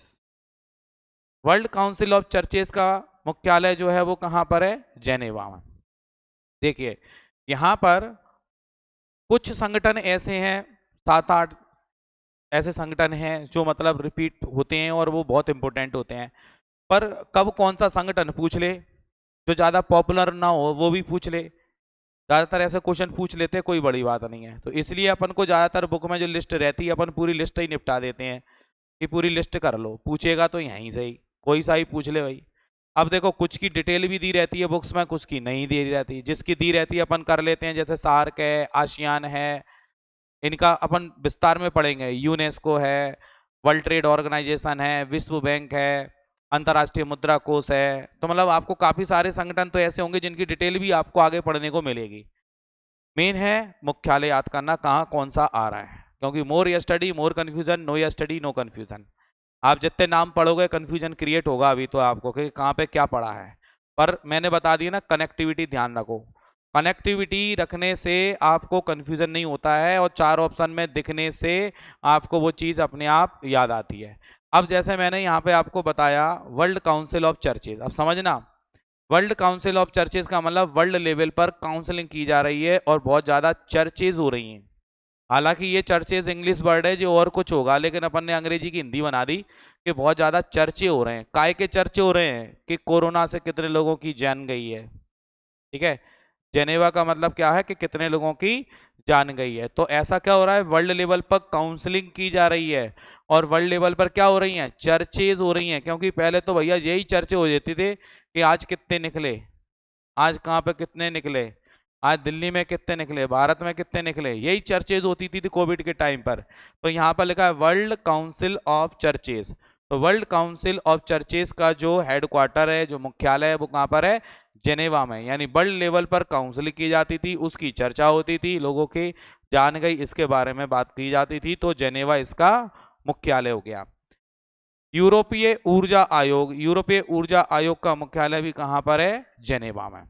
S1: world council of churches का मुख्यालय जो है वो कहां पर है, जेनेवा में। देखिए यहां पर कुछ संगठन ऐसे हैं, 7-8 ऐसे संगठन हैं जो मतलब रिपीट होते हैं और वो बहुत इंपॉर्टेंट होते हैं। पर कब कौन सा संगठन पूछ ले, जो ज्यादा पॉपुलर ना हो वो भी पूछ ले, ज्यादातर ऐसे क्वेश्चन पूछ लेते हैं, कोई बड़ी बात नहीं है। तो इसलिए अपन को ज्यादातर बुक में जो लिस्ट रहती है अपन पूरी लिस्ट ही निपटा देते हैं कि पूरी लिस्ट कर लो, पूछेगा तो यहीं से ही कोई सा ही पूछ ले भाई। अब देखो कुछ की डिटेल भी दी रहती है बुक्स में, कुछ की नहीं दी रहती, जिसकी दी रहती है अपन कर लेते हैं, जैसे सार्क है, आसियान है, इनका अपन विस्तार में पढ़ेंगे। यूनेस्को है, वर्ल्ड ट्रेड ऑर्गेनाइजेशन है, विश्व बैंक है, अंतर्राष्ट्रीय मुद्रा कोष है। तो मतलब आपको काफी सारे संगठन तो ऐसे होंगे जिनकी डिटेल भी आपको आगे पढ़ने को मिलेगी। मेन है मुख्यालय याद करना कहाँ कौन सा आ रहा है, क्योंकि मोर या स्टडी मोर कंफ्यूजन, नो या स्टडी नो कंफ्यूजन। आप जितने नाम पढ़ोगे कंफ्यूजन क्रिएट होगा अभी तो आपको कि कहाँ पे क्या पढ़ा है। पर मैंने बता दिया ना, कनेक्टिविटी ध्यान रखो, कनेक्टिविटी रखने से आपको कंफ्यूजन नहीं होता है, और 4 ऑप्शन में दिखने से आपको वो चीज अपने आप याद आती है। अब जैसे मैंने यहाँ पे आपको बताया वर्ल्ड काउंसिल ऑफ चर्चेज, अब समझना, वर्ल्ड काउंसिल ऑफ चर्चेज का मतलब वर्ल्ड लेवल पर काउंसलिंग की जा रही है और बहुत ज्यादा चर्चेज हो रही हैं। हालांकि ये चर्चेज इंग्लिश वर्ड है जो और कुछ होगा, लेकिन अपन ने अंग्रेजी की हिंदी बना दी कि बहुत ज्यादा चर्चे हो रहे हैं। काय के चर्चे हो रहे हैं कि कोरोना से कितने लोगों की जान गई है। ठीक है, जेनेवा का मतलब क्या है कि कितने लोगों की जान गई है। तो ऐसा क्या हो रहा है, वर्ल्ड लेवल पर काउंसलिंग की जा रही है, और वर्ल्ड लेवल पर क्या हो रही हैं, चर्चेज हो रही हैं। क्योंकि पहले तो भैया यही चर्चे हो जाती थे कि आज कितने निकले, आज कहाँ पे कितने निकले, आज दिल्ली में कितने निकले, भारत में कितने निकले, यही चर्चेज होती थी कोविड के टाइम पर। तो यहाँ पर लिखा है वर्ल्ड काउंसिल ऑफ चर्चेज। तो वर्ल्ड काउंसिल ऑफ चर्चेज का जो हेडक्वार्टर है, जो मुख्यालय है, वो कहाँ पर है, जेनेवा में। यानी वर्ल्ड लेवल पर काउंसिल की जाती थी, उसकी चर्चा होती थी, लोगों की जान गई इसके बारे में बात की जाती थी, तो जेनेवा इसका मुख्यालय हो गया। यूरोपीय ऊर्जा आयोग, यूरोपीय ऊर्जा आयोग का मुख्यालय भी कहां पर है, जेनेवा में।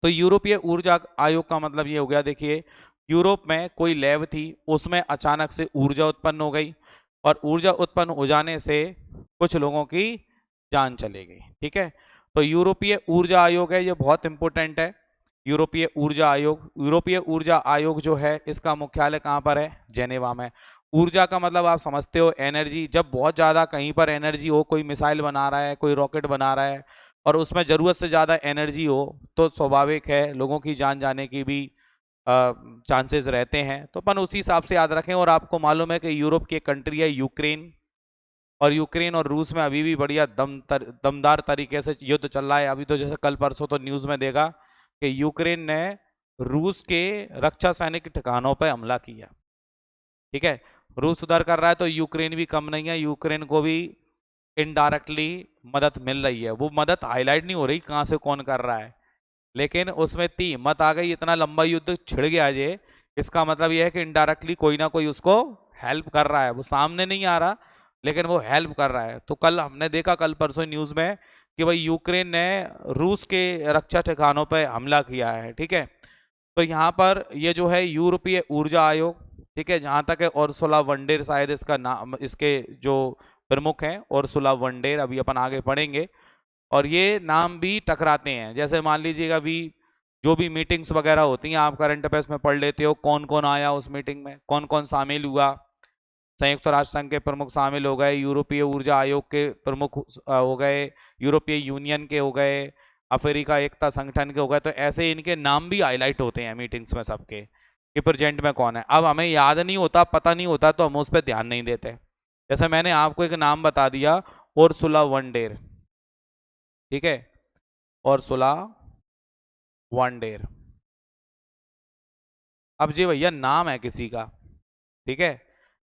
S1: तो यूरोपीय ऊर्जा आयोग का मतलब ये हो गया, देखिए यूरोप में कोई लैब थी, उसमें अचानक से ऊर्जा उत्पन्न हो गई, और ऊर्जा उत्पन्न हो जाने से कुछ लोगों की जान चली गई। ठीक है, तो यूरोपीय ऊर्जा आयोग है, ये बहुत इंपॉर्टेंट है। यूरोपीय ऊर्जा आयोग। यूरोपीय ऊर्जा आयोग जो है इसका मुख्यालय कहाँ पर है? जेनेवा में। ऊर्जा का मतलब आप समझते हो एनर्जी। जब बहुत ज़्यादा कहीं पर एनर्जी हो, कोई मिसाइल बना रहा है, कोई रॉकेट बना रहा है और उसमें ज़रूरत से ज़्यादा एनर्जी हो, तो स्वाभाविक है लोगों की जान जाने की भी चांसेस रहते हैं। तो अपन उसी हिसाब से याद रखें। और आपको मालूम है कि यूरोप की एक कंट्री है यूक्रेन, और यूक्रेन और रूस में अभी भी बढ़िया दमदार तरीके से युद्ध चल रहा है। अभी तो जैसे कल परसों तो न्यूज़ में देखा कि यूक्रेन ने रूस के रक्षा सैनिक ठिकानों पर हमला किया। ठीक है, रूस उधर कर रहा है तो यूक्रेन भी कम नहीं है, यूक्रेन को भी इनडायरेक्टली मदद मिल रही है। वो मदद हाईलाइट नहीं हो रही कहाँ से कौन कर रहा है, लेकिन उसमें इतनी हिम्मत आ गई, इतना लंबा युद्ध छिड़ गया ये। इसका मतलब यह है कि इनडायरेक्टली कोई ना कोई उसको हेल्प कर रहा है। वो सामने नहीं आ रहा लेकिन वो हेल्प कर रहा है। तो कल हमने देखा, कल परसों न्यूज़ में, कि भाई यूक्रेन ने रूस के रक्षा ठिकानों पर हमला किया है। ठीक है, तो यहाँ पर ये जो है यूरोपीय ऊर्जा आयोग, ठीक है, जहाँ तक है उर्सुला वंडेर शायद इसका नाम, इसके जो प्रमुख हैं उर्सुला वंडेर, अभी अपन आगे पढ़ेंगे। और ये नाम भी टकराते हैं। जैसे मान लीजिएगा अभी जो भी मीटिंग्स वगैरह होती हैं, आप करंट अफेयर्स में पढ़ लेते हो कौन कौन आया उस मीटिंग में, कौन कौन शामिल हुआ। संयुक्त राष्ट्र संघ के प्रमुख शामिल हो गए, यूरोपीय ऊर्जा आयोग के प्रमुख हो गए, यूरोपीय यूनियन के हो गए, अफ्रीका एकता संगठन के हो गए। तो ऐसे इनके नाम भी हाईलाइट होते हैं मीटिंग्स में सबके, कि प्रेजेंट में कौन है। अब हमें याद नहीं होता, पता नहीं होता, तो हम उस पर ध्यान नहीं देते। जैसे मैंने आपको एक नाम बता दिया, उर्सुला वंडेर, ठीक है, उर्सुला वंडेर। अब जी भैया नाम है किसी का, ठीक है,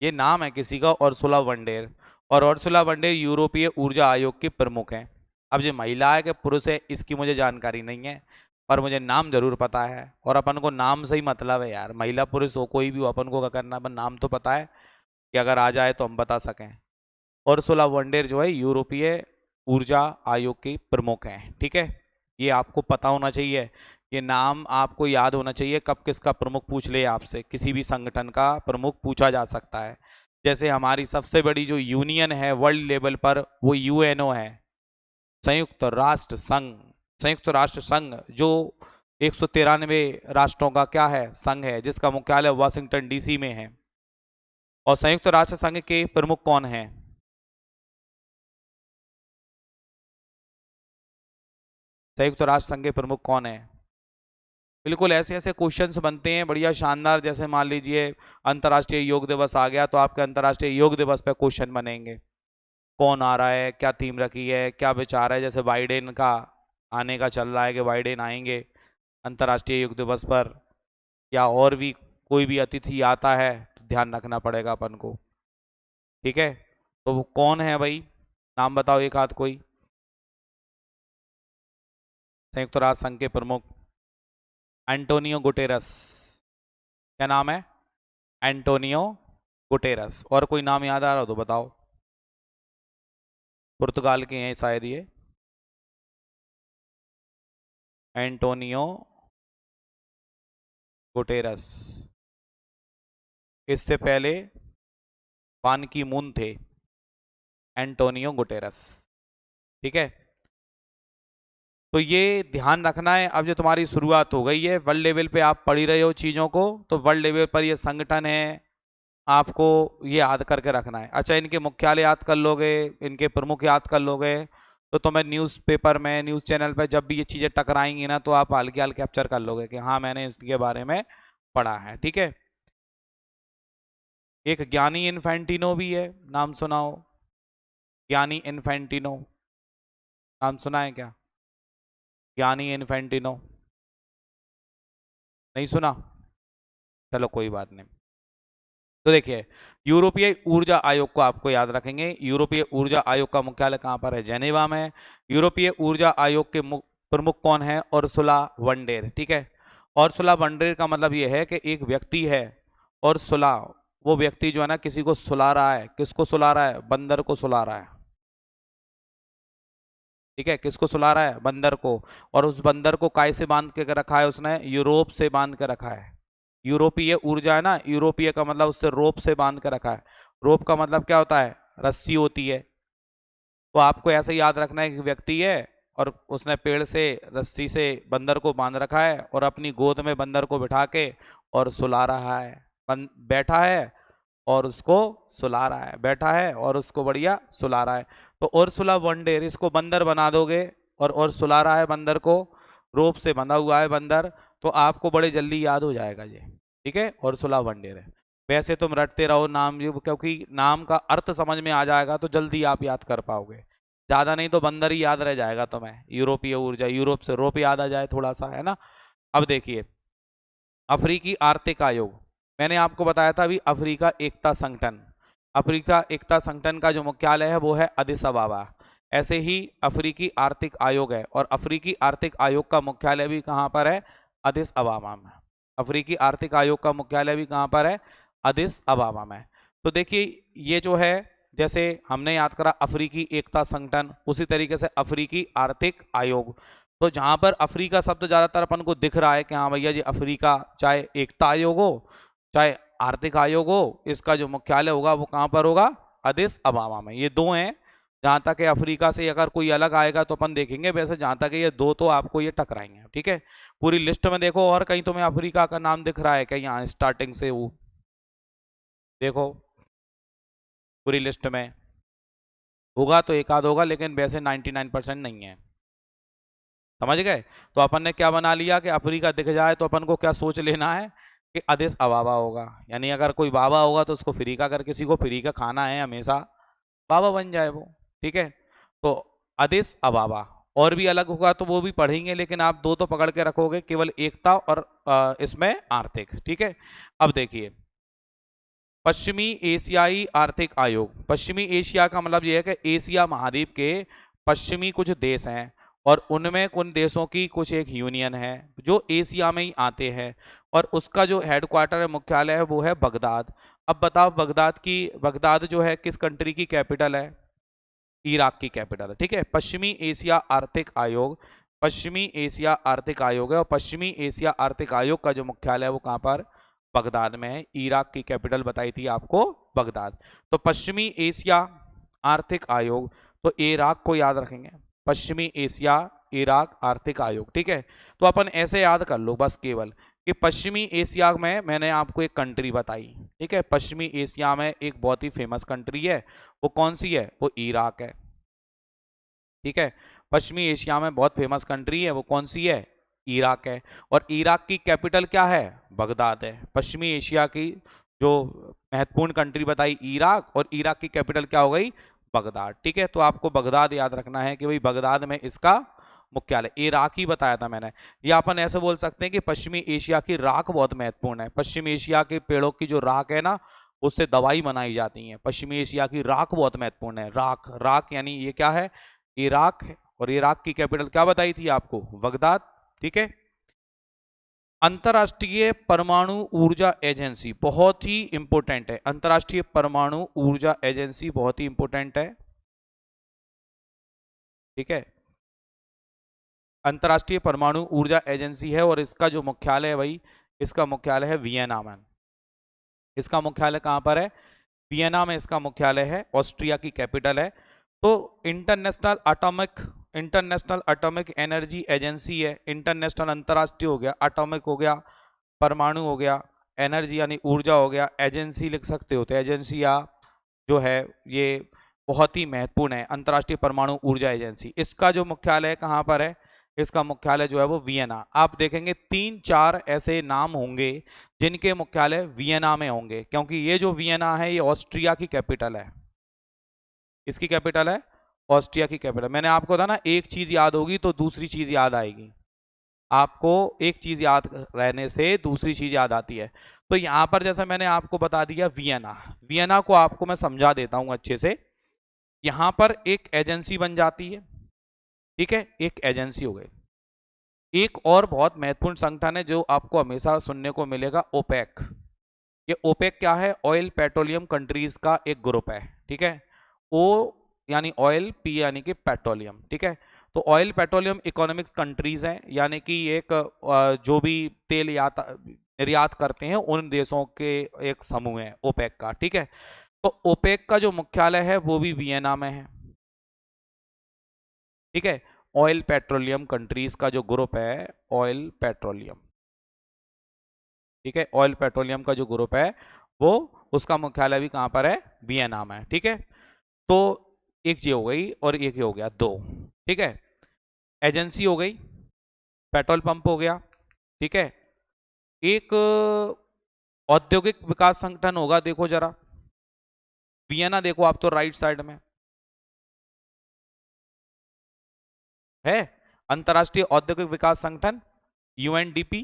S1: ये नाम है किसी का उर्सुला वंडेर, और उर्सुला वंडेर यूरोपीय ऊर्जा आयोग के प्रमुख हैं। अब जो महिला है कि पुरुष है इसकी मुझे जानकारी नहीं है, पर मुझे नाम जरूर पता है। और अपन को नाम से ही मतलब है यार, महिला पुरुष हो कोई भी हो, अपन को क्या करना, अपन नाम तो पता है कि अगर आ जाए तो हम बता सकें। उर्सुला वंडेर जो है यूरोपीय ऊर्जा आयोग की प्रमुख हैं। ठीक है, ये आपको पता होना चाहिए, ये नाम आपको याद होना चाहिए। कब किसका प्रमुख पूछ ले आपसे, किसी भी संगठन का प्रमुख पूछा जा सकता है। जैसे हमारी सबसे बड़ी जो यूनियन है वर्ल्ड लेवल पर, वो यूएनओ है, संयुक्त राष्ट्र संघ। संयुक्त राष्ट्र संघ जो 193 राष्ट्रों का क्या है, संघ है, जिसका मुख्यालय वाशिंगटन डीसी में है। और संयुक्त राष्ट्र संघ के प्रमुख कौन है? संयुक्त राष्ट्र संघ के प्रमुख कौन है? बिल्कुल ऐसे ऐसे क्वेश्चंस बनते हैं बढ़िया शानदार। जैसे मान लीजिए अंतर्राष्ट्रीय योग दिवस आ गया, तो आपके अंतर्राष्ट्रीय योग दिवस पे क्वेश्चन बनेंगे। कौन आ रहा है, क्या थीम रखी है, क्या विचार है। जैसे बाइडेन का आने का चल रहा है कि बाइडेन आएंगे अंतर्राष्ट्रीय योग दिवस पर, या और भी कोई भी अतिथि आता है तो ध्यान रखना पड़ेगा अपन को। ठीक है, तो वो कौन है भाई, नाम बताओ एक आध कोई संयुक्त राष्ट्र संघ के प्रमुख। Antonio Guterres. क्या नाम है? Antonio Guterres. और कोई नाम याद आ रहा हो तो बताओ। पुर्तगाल के हैं शायद ये, एंटोनियो गुटेरस। इससे पहले बान की मून थे, एंटोनियो गुटेरस। ठीक है, तो ये ध्यान रखना है। अब जो तुम्हारी शुरुआत हो गई है, वर्ल्ड लेवल पे आप पढ़ ही रहे हो चीज़ों को, तो वर्ल्ड लेवल पर ये संगठन है, आपको ये याद करके रखना है। अच्छा, इनके मुख्यालय याद कर लोगे, इनके प्रमुख याद कर लोगे, तो तुम्हें न्यूज़पेपर में, न्यूज़ चैनल पर जब भी ये चीज़ें टकराएंगी ना, तो आप हल्के हल्के कैप्चर कर लोगे कि हाँ मैंने इसके बारे में पढ़ा है। ठीक है, एक ज्ञानी इन्फेंटिनो भी है, नाम सुना हो? ज्ञानी इन्फेंटिनो, नाम सुना है क्या? ज्ञानी इन्फेंटिनो नहीं सुना? चलो कोई बात नहीं। तो देखिए, यूरोपीय ऊर्जा आयोग को आपको याद रखेंगे। यूरोपीय ऊर्जा आयोग का मुख्यालय कहाँ पर है? जेनेवा में। यूरोपीय ऊर्जा आयोग के प्रमुख कौन है? उर्सुला वंडेर। ठीक है, उर्सुला वंडेर का मतलब ये है कि एक व्यक्ति है, और सुला, वो व्यक्ति जो है ना किसी को सुला रहा है। किसको सुला रहा है? बंदर को सुला रहा है। ठीक है, किसको सुला रहा है? बंदर को। और उस बंदर को काय से बांध के रखा है उसने? यूरोप से बांध के रखा है। यूरोपीय ऊर्जा है ना, यूरोपीय का मतलब उससे रोप से बांध के रखा है। रोप का मतलब क्या होता है? रस्सी होती है। तो आपको ऐसे याद रखना है, एक व्यक्ति है और उसने पेड़ से रस्सी से बंदर को बांध रखा है और अपनी गोद में बंदर को बिठा के और सुला रहा है। बैठा है और उसको सुला रहा है, बैठा है और उसको बढ़िया सुला रहा है। तो उर्सुला वॉन्डेर, इसको बंदर बना दोगे और सुला रहा है बंदर को, रोप से बंधा हुआ है बंदर, तो आपको बड़े जल्दी याद हो जाएगा ये। ठीक है, उर्सुला वॉन्डेर है। वैसे तुम रटते रहो नाम, क्योंकि नाम का अर्थ समझ में आ जाएगा तो जल्दी आप याद कर पाओगे। ज्यादा नहीं तो बंदर ही याद रह जाएगा तुम्हें। यूरोपीय ऊर्जा, यूरोप से रोप याद आ जाए थोड़ा सा, है ना। अब देखिए, अफ्रीकी आर्थिक आयोग, मैंने आपको बताया था अभी अफ्रीका एकता संगठन। अफ्रीका एकता संगठन का जो मुख्यालय है वो है अदिस अबाबा। ऐसे ही अफ्रीकी आर्थिक आयोग है, और अफ्रीकी आर्थिक आयोग का मुख्यालय भी कहाँ पर है? अदिस अबाबा में। अफ्रीकी आर्थिक आयोग का मुख्यालय भी कहाँ पर है? अदिस अबाबा में। तो देखिए, ये जो है, जैसे हमने याद करा अफ्रीकी एकता संगठन, उसी तरीके से अफ्रीकी आर्थिक आयोग। तो जहां पर अफ्रीका शब्द ज्यादातर अपन को दिख रहा है कि हाँ भैया जी अफ्रीका, चाहे एकता आयोग हो चाहे आर्थिक आयोग हो, इसका जो मुख्यालय होगा वो कहां पर होगा? अदिस अबाबा में। ये दो हैं। जहां तक है अफ्रीका से अगर कोई अलग आएगा तो अपन देखेंगे, वैसे जहां तक है ये दो तो आपको ये टकराएंगे। ठीक है, पूरी लिस्ट में देखो और कहीं तुम्हें अफ्रीका का नाम दिख रहा है क्या? यहाँ स्टार्टिंग से वो देखो, पूरी लिस्ट में होगा तो एक आध होगा, लेकिन वैसे 99% नहीं है। समझ गए? तो अपन ने क्या बना लिया कि अफ्रीका दिख जाए तो अपन को क्या सोच लेना है कि अदिस अबाबा होगा। यानी अगर कोई बाबा होगा तो उसको फ्री का, अगर किसी को फ्री का खाना है हमेशा, बाबा बन जाए वो। ठीक है, तो अदिस अबाबा। और भी अलग होगा तो वो भी पढ़ेंगे, लेकिन आप दो तो पकड़ के रखोगे, केवल एकता और इसमें आर्थिक। ठीक है, अब देखिए, पश्चिमी एशियाई आर्थिक आयोग। पश्चिमी एशिया का मतलब यह है कि एशिया महाद्वीप के पश्चिमी कुछ देश हैं, और उनमें उन देशों की कुछ एक यूनियन है जो एशिया में ही आते हैं, और उसका जो हेडक्वार्टर है, मुख्यालय है, वो है बगदाद। अब बताओ, बगदाद जो है किस कंट्री की कैपिटल है? इराक की कैपिटल है। ठीक है, पश्चिमी एशिया आर्थिक आयोग, पश्चिमी एशिया आर्थिक आयोग है, और पश्चिमी एशिया आर्थिक आयोग का जो मुख्यालय है वो कहाँ पर? बगदाद में है। इराक की कैपिटल बताई थी आपको, बगदाद। तो पश्चिमी एशिया आर्थिक आयोग, तो इराक को याद रखेंगे, पश्चिमी एशिया इराक आर्थिक आयोग। ठीक है, तो अपन ऐसे याद कर लो बस केवल कि पश्चिमी एशिया में मैंने आपको एक कंट्री बताई। ठीक है, पश्चिमी एशिया में एक बहुत ही फेमस कंट्री है, वो कौन सी है? वो इराक है। ठीक है, पश्चिमी एशिया में बहुत फेमस कंट्री है, वो कौन सी है? इराक है। और इराक की कैपिटल क्या है? बगदाद है। पश्चिमी एशिया की जो महत्वपूर्ण कंट्री बताई इराक, और इराक की कैपिटल क्या हो गई? बगदाद। ठीक है, तो आपको बगदाद याद रखना है कि भाई बगदाद में इसका मुख्यालय। इराक ही बताया था मैंने। या अपन ऐसे बोल सकते हैं कि पश्चिमी एशिया की राख बहुत महत्वपूर्ण है। पश्चिम एशिया के पेड़ों की जो राख है ना, उससे दवाई बनाई जाती है। पश्चिमी एशिया की राख बहुत महत्वपूर्ण है। राख, राख यानी ये क्या है? इराक है। और इराक की कैपिटल क्या बताई थी आपको? बगदाद। ठीक है, अंतरराष्ट्रीय परमाणु ऊर्जा एजेंसी बहुत ही इंपॉर्टेंट है। अंतरराष्ट्रीय परमाणु ऊर्जा एजेंसी बहुत ही इंपॉर्टेंट है। ठीक है, अंतरराष्ट्रीय परमाणु ऊर्जा एजेंसी है, और इसका जो मुख्यालय है भाई, इसका मुख्यालय है वियना में। इसका मुख्यालय कहां पर है? वियना में इसका मुख्यालय है। ऑस्ट्रिया की कैपिटल है। तो इंटरनेशनल एटॉमिक एनर्जी एजेंसी है। इंटरनेशनल अंतरराष्ट्रीय हो गया, एटॉमिक हो गया, परमाणु हो गया, एनर्जी यानी ऊर्जा हो गया, एजेंसी लिख सकते हो। तो एजेंसिया जो है ये बहुत ही महत्वपूर्ण है, अंतरराष्ट्रीय परमाणु ऊर्जा एजेंसी। इसका जो मुख्यालय कहाँ पर है? इसका मुख्यालय जो है वो वियना। आप देखेंगे 3-4 ऐसे नाम होंगे जिनके मुख्यालय वियना में होंगे, क्योंकि ये जो वियना है ये ऑस्ट्रिया की कैपिटल है। इसकी कैपिटल है ऑस्ट्रिया की कैपिटल। मैंने आपको था ना, एक चीज याद होगी तो दूसरी चीज याद आएगी। आपको एक चीज याद रहने से दूसरी चीज याद आती है। तो यहां पर जैसा मैंने आपको बता दिया वियना, वियना को आपको मैं समझा देता हूं अच्छे से। यहां पर एक एजेंसी बन जाती है। ठीक है, एक एजेंसी हो गई। एक और बहुत महत्वपूर्ण संगठन है जो आपको हमेशा सुनने को मिलेगा, ओपेक। ये ओपेक क्या है? ऑयल पेट्रोलियम कंट्रीज का एक ग्रुप है। ठीक है, ओ यानी ऑयल, पी यानी कि पेट्रोलियम। ठीक है, तो ऑयल पेट्रोलियम इकोनॉमिक्स कंट्रीज हैं, यानी कि एक जो भी तेल निर्यात करते हैं उन देशों के एक समूह है ओपेक का। ठीक है, तो ओपेक का जो मुख्यालय है वो भी वियना में है। ठीक है, ऑयल पेट्रोलियम कंट्रीज का जो ग्रुप है, ऑयल पेट्रोलियम, ठीक है, ऑयल पेट्रोलियम का जो ग्रुप है वो, उसका मुख्यालय भी कहां पर है, वियना में, ठीक है। तो एक ये हो गई और एक ये हो गया, दो, ठीक है। एजेंसी हो गई, पेट्रोल पंप हो गया, ठीक है। एक औद्योगिक विकास संगठन होगा, देखो जरा वियना, देखो आप तो राइट साइड में है, अंतरराष्ट्रीय औद्योगिक विकास संगठन, यूएनडीपी,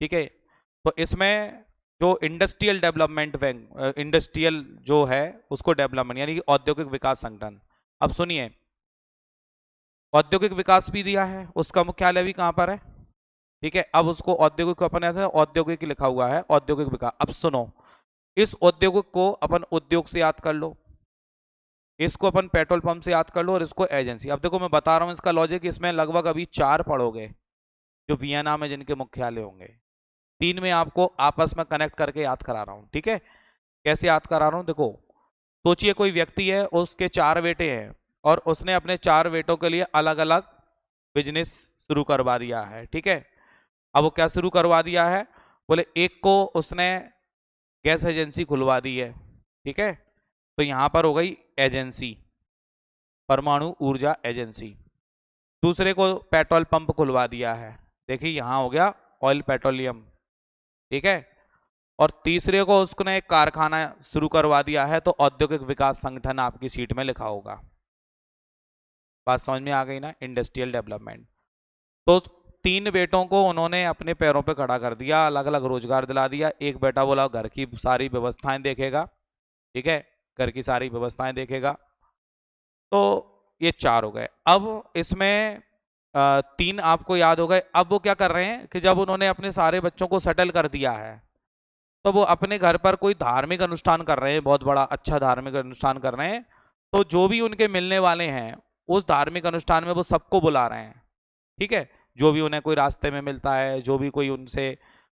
S1: ठीक है। तो इसमें जो इंडस्ट्रियल डेवलपमेंट बैंक, इंडस्ट्रियल जो है उसको डेवलपमेंट यानी कि औद्योगिक विकास संगठन। अब सुनिए, औद्योगिक विकास भी दिया है, उसका मुख्यालय भी कहां पर है, ठीक है। अब उसको औद्योगिक अपन ऐसे औद्योगिक लिखा हुआ है, औद्योगिक विकास। अब सुनो, इस औद्योगिक को अपन उद्योग से याद कर लो, इसको अपन पेट्रोल पंप से याद कर लो, और इसको एजेंसी। अब देखो मैं बता रहा हूं इसका लॉजिक, इसमें लगभग अभी 4 पढ़ोगे जो वियना में जिनके मुख्यालय होंगे, 3 में आपको आपस में कनेक्ट करके याद करा रहा हूं, ठीक है। कैसे याद करा रहा हूं, देखो सोचिए कोई व्यक्ति है, उसके 4 बेटे हैं, और उसने अपने 4 बेटों के लिए अलग अलग बिजनेस शुरू करवा दिया है, ठीक है। अब वो क्या शुरू करवा दिया है, बोले एक को उसने गैस एजेंसी खुलवा दी है, ठीक है, तो यहां पर हो गई एजेंसी, परमाणु ऊर्जा एजेंसी। दूसरे को पेट्रोल पंप खुलवा दिया है, देखिए यहां हो गया ऑयल पेट्रोलियम, ठीक है। और तीसरे को उसने एक कारखाना शुरू करवा दिया है, तो औद्योगिक विकास संगठन आपकी सीट में लिखा होगा। बात समझ में आ गई ना, इंडस्ट्रियल डेवलपमेंट। तो 3 बेटों को उन्होंने अपने पैरों पे खड़ा कर दिया, अलग अलग रोजगार दिला दिया। एक बेटा बोला घर की सारी व्यवस्थाएं देखेगा, ठीक है, घर की सारी व्यवस्थाएं देखेगा। तो ये 4 हो गए। अब इसमें 3 आपको याद हो गए। अब वो क्या कर रहे हैं कि जब उन्होंने अपने सारे बच्चों को सेटल कर दिया है, तो वो अपने घर पर कोई धार्मिक अनुष्ठान कर रहे हैं, बहुत बड़ा अच्छा धार्मिक अनुष्ठान कर रहे हैं। तो जो भी उनके मिलने वाले हैं उस धार्मिक अनुष्ठान में वो सबको बुला रहे हैं, ठीक है। जो भी उन्हें कोई रास्ते में मिलता है, जो भी कोई उनसे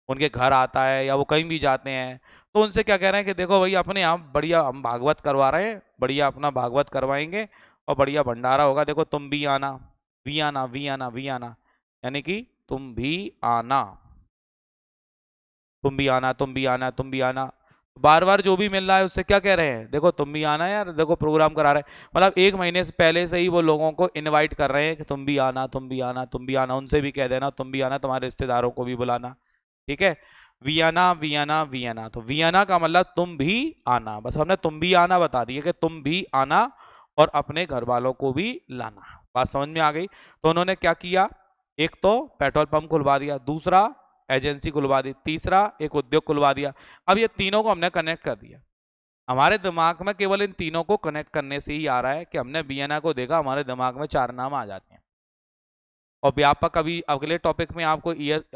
S1: उनके घर आता है, या वो कहीं भी जाते हैं, तो उनसे क्या कह रहे हैं कि देखो भाई अपने यहाँ बढ़िया हम भागवत करवा रहे हैं, बढ़िया अपना भागवत करवाएंगे और बढ़िया भंडारा होगा, देखो तुम भी आना, वी आना, वी आना, वी आना, यानी कि तुम भी आना, तुम भी आना, तुम भी आना, तुम भी आना। बार बार जो भी मिल रहा है उससे क्या कह रहे हैं, देखो तुम भी आना यार, देखो प्रोग्राम करा रहे हैं, मतलब 1 महीने से पहले से ही वो लोगों को इनवाइट कर रहे हैं कि तुम भी आना, तुम भी आना, तुम भी आना। उनसे भी कह देना तुम भी आना, तुम्हारे रिश्तेदारों को भी बुलाना, ठीक है। वियना, वियना, वियना, तो वियना का मतलब तुम भी आना, बस हमने तुम भी आना बता दिया कि तुम भी आना और अपने घर वालों को भी लाना। बात समझ में आ गई। तो उन्होंने क्या किया, एक तो पेट्रोल पंप खुलवा दिया, दूसरा एजेंसी खुलवा दी, तीसरा एक उद्योग खुलवा दिया। अब ये तीनों को हमने कनेक्ट कर दिया। हमारे दिमाग में केवल इन तीनों को कनेक्ट करने से ही आ रहा है कि हमने वियना को देखा, हमारे दिमाग में 4 नाम आ जाते हैं। और व्यापक अभी अगले टॉपिक में आपको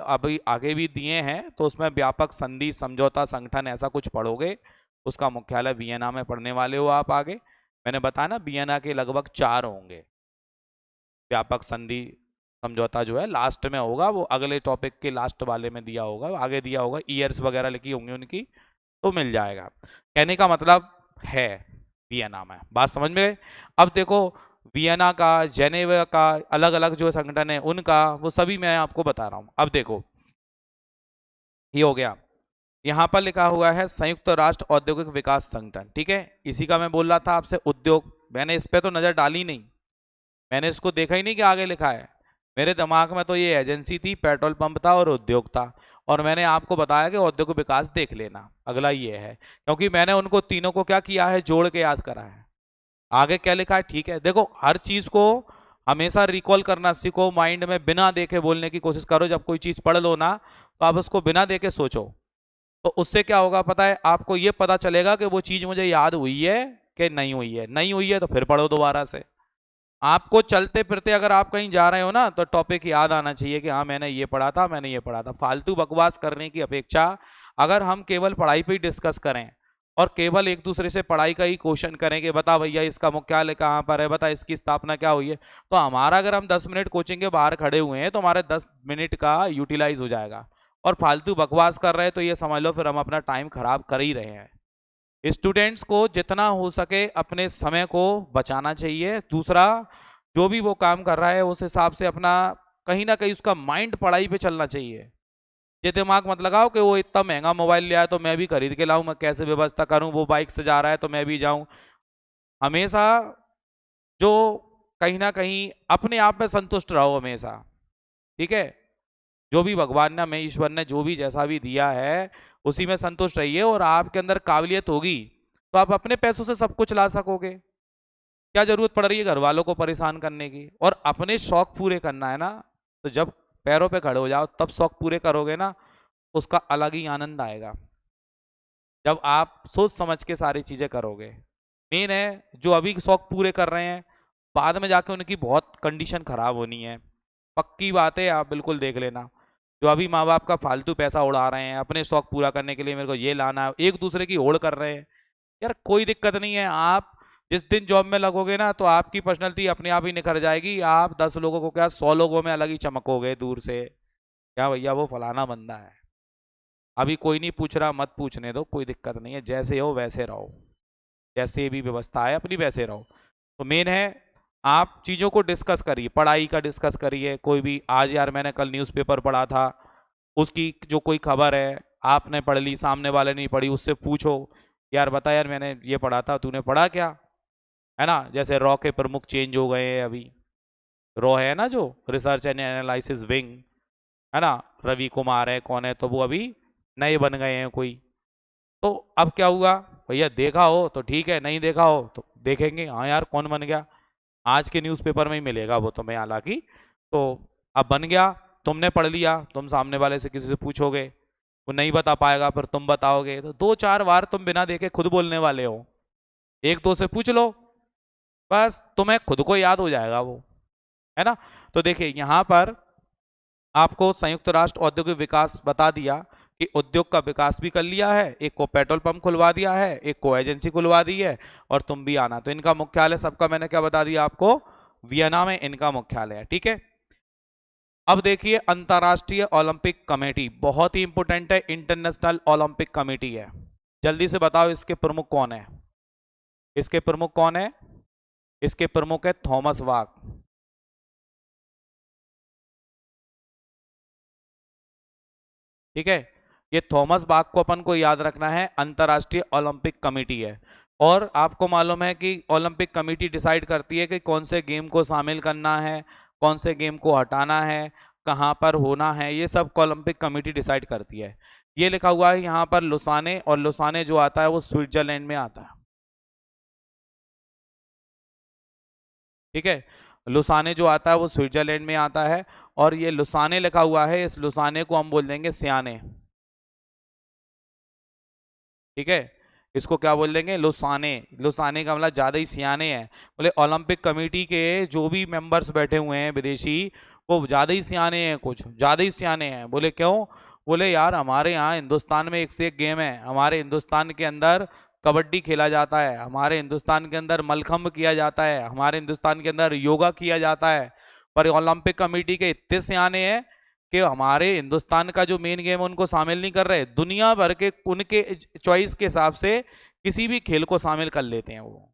S1: अभी आगे भी दिए हैं, तो उसमें व्यापक संधि समझौता संगठन ऐसा कुछ पढ़ोगे, उसका मुख्यालय वियना में पढ़ने वाले हो आप आगे। मैंने बताया ना वियना के लगभग 4 होंगे। व्यापक संधि समझौता जो है लास्ट में होगा, वो अगले टॉपिक के लास्ट वाले में दिया होगा, आगे दिया होगा, ईयर्स वगैरह लिखी होंगी उनकी, तो मिल जाएगा। कहने का मतलब है वियना में, बात समझ में। अब देखो वियना का, जेनेवा का, अलग अलग जो संगठन है उनका, वो सभी मैं आपको बता रहा हूं। अब देखो ये हो गया, यहां पर लिखा हुआ है संयुक्त राष्ट्र औद्योगिक विकास संगठन, ठीक है। इसी का मैं बोल रहा था आपसे उद्योग, मैंने इस पे तो नजर डाली नहीं, मैंने इसको देखा ही नहीं कि आगे लिखा है। मेरे दिमाग में तो ये एजेंसी थी, पेट्रोल पंप था और उद्योग था, और मैंने आपको बताया कि औद्योगिक विकास देख लेना, अगला ये है, क्योंकि मैंने उनको तीनों को क्या किया है, जोड़ के याद करा है। आगे क्या लिखा है, ठीक है। देखो हर चीज को हमेशा रिकॉल करना सीखो, माइंड में बिना देखे बोलने की कोशिश करो। जब कोई चीज पढ़ लो ना, तो आप उसको बिना देखे सोचो, तो उससे क्या होगा पता है, आपको ये पता चलेगा कि वो चीज मुझे याद हुई है कि नहीं हुई है। नहीं हुई है तो फिर पढ़ो दोबारा से। आपको चलते फिरते अगर आप कहीं जा रहे हो ना, तो टॉपिक याद आना चाहिए कि हाँ मैंने ये पढ़ा था, मैंने ये पढ़ा था। फालतू बकवास करने की अपेक्षा अगर हम केवल पढ़ाई पे ही डिस्कस करें और केवल एक दूसरे से पढ़ाई का ही क्वेश्चन करें कि बता भैया इसका मुख्यालय कहाँ पर है, बता इसकी स्थापना क्या हुई है, तो हमारा अगर हम 10 मिनट कोचिंग के बाहर खड़े हुए हैं तो हमारे 10 मिनट का यूटिलाइज हो जाएगा। और फालतू बकवास कर रहे हैं तो ये समझ लो फिर हम अपना टाइम खराब कर ही रहे हैं। स्टूडेंट्स को जितना हो सके अपने समय को बचाना चाहिए। दूसरा, जो भी वो काम कर रहा है उस हिसाब से अपना कहीं ना कहीं उसका माइंड पढ़ाई पे चलना चाहिए। ये दिमाग मत लगाओ कि वो इतना महंगा मोबाइल लिया है तो मैं भी खरीद के लाऊं, मैं कैसे व्यवस्था करूं, वो बाइक से जा रहा है तो मैं भी जाऊं। हमेशा जो कहीं ना कहीं अपने आप में संतुष्ट रहो हमेशा। ठीक है, जो भी भगवान ने हमें, ईश्वर ने जो भी जैसा भी दिया है उसी में संतुष्ट रहिए, और आपके अंदर काबिलियत होगी तो आप अपने पैसों से सब कुछ ला सकोगे। क्या जरूरत पड़ रही है घर वालों को परेशान करने की, और अपने शौक पूरे करना है ना। तो जब पैरों पे खड़े हो जाओ तब शौक पूरे करोगे ना, उसका अलग ही आनंद आएगा, जब आप सोच समझ के सारी चीजें करोगे। मेन है जो अभी शौक पूरे कर रहे हैं, बाद में जाके उनकी बहुत कंडीशन खराब होनी है, पक्की बात है, आप बिल्कुल देख लेना। जो अभी माँ बाप का फालतू पैसा उड़ा रहे हैं अपने शौक पूरा करने के लिए, मेरे को ये लाना है, एक दूसरे की होड़ कर रहे हैं, यार कोई दिक्कत नहीं है। आप जिस दिन जॉब में लगोगे ना तो आपकी पर्सनैलिटी अपने आप ही निखर जाएगी, आप 10 लोगों को क्या 100 लोगों में अलग ही चमकोगे दूर से, क्या भैया वो फलाना बंदा है। अभी कोई नहीं पूछ रहा, मत पूछने दो, कोई दिक्कत नहीं है, जैसे हो वैसे रहो, जैसे भी व्यवस्था है अपनी वैसे रहो। तो मेन है आप चीज़ों को डिस्कस करिए, पढ़ाई का डिस्कस करिए, कोई भी आज यार मैंने कल न्यूज़पेपर पढ़ा था, उसकी जो कोई खबर है आपने पढ़ ली, सामने वाले नहीं पढ़ी, उससे पूछो यार बता यार मैंने ये पढ़ा था तूने पढ़ा क्या, है ना। जैसे रॉ के प्रमुख चेंज हो गए हैं अभी, रॉ है ना जो रिसर्च एंड एनालिसिस विंग, है ना, रवि कुमार है कौन है, तो वो अभी नए बन गए हैं कोई। तो अब क्या हुआ भैया, देखा हो तो ठीक है, नहीं देखा हो तो देखेंगे, हाँ यार कौन बन गया, आज के न्यूज़पेपर में ही मिलेगा वो तुम्हें हालांकि। तो अब बन गया, तुमने पढ़ लिया, तुम सामने वाले से किसी से पूछोगे, वो नहीं बता पाएगा, फिर तुम बताओगे, तो 2-4 बार तुम बिना देखे खुद बोलने वाले हो, एक दो से पूछ लो, बस तुम्हें खुद को याद हो जाएगा वो, है ना। तो देखिए यहाँ पर आपको संयुक्त राष्ट्र औद्योगिक विकास बता दिया कि उद्योग का विकास भी कर लिया है, एक को पेट्रोल पंप खुलवा दिया है, एक को एजेंसी खुलवा दी है, और तुम भी आना। तो इनका मुख्यालय सबका मैंने क्या बता दिया आपको, वियना में इनका मुख्यालय है। ठीक है, अब देखिए अंतर्राष्ट्रीय ओलंपिक कमेटी बहुत ही इंपोर्टेंट है, इंटरनेशनल ओलंपिक कमेटी है। जल्दी से बताओ इसके प्रमुख कौन है, इसके प्रमुख कौन है, इसके प्रमुख है थॉमस वाक। ठीक है, ये थॉमस बाक को अपन को याद रखना है, अंतर्राष्ट्रीय ओलंपिक कमेटी है। और आपको मालूम है कि ओलंपिक कमेटी डिसाइड करती है कि कौन से गेम को शामिल करना है, कौन से गेम को हटाना है, कहाँ पर होना है, ये सब ओलंपिक कमेटी डिसाइड करती है। ये लिखा हुआ है यहाँ पर लुसाने, और लुसाने जो आता है वो स्विट्जरलैंड में आता है। ठीक है, लुसाने जो आता है वो स्विट्जरलैंड में आता है, और ये लुसाने लिखा हुआ है, इस लुसाने को हम बोल देंगे सियाने। ठीक है, इसको क्या बोल देंगे, लुसाने। लुसाने का मतलब ज्यादा ही सियाने हैं, बोले ओलंपिक कमेटी के जो भी मेंबर्स बैठे हुए हैं विदेशी, वो ज्यादा ही सियाने हैं, कुछ ज्यादा ही सियाने हैं। बोले क्यों, बोले यार हमारे यहाँ हिंदुस्तान में एक से एक गेम है, हमारे हिंदुस्तान के अंदर कबड्डी खेला जाता है, हमारे हिंदुस्तान के अंदर मलखम्ब किया जाता है, हमारे हिंदुस्तान के अंदर योगा किया जाता है, पर ओलंपिक कमेटी के इतने सियाने हैं कि हमारे हिंदुस्तान का जो मेन गेम है उनको शामिल नहीं कर रहे, दुनिया भर के उनके चॉइस के हिसाब से किसी भी खेल को शामिल कर लेते हैं वो।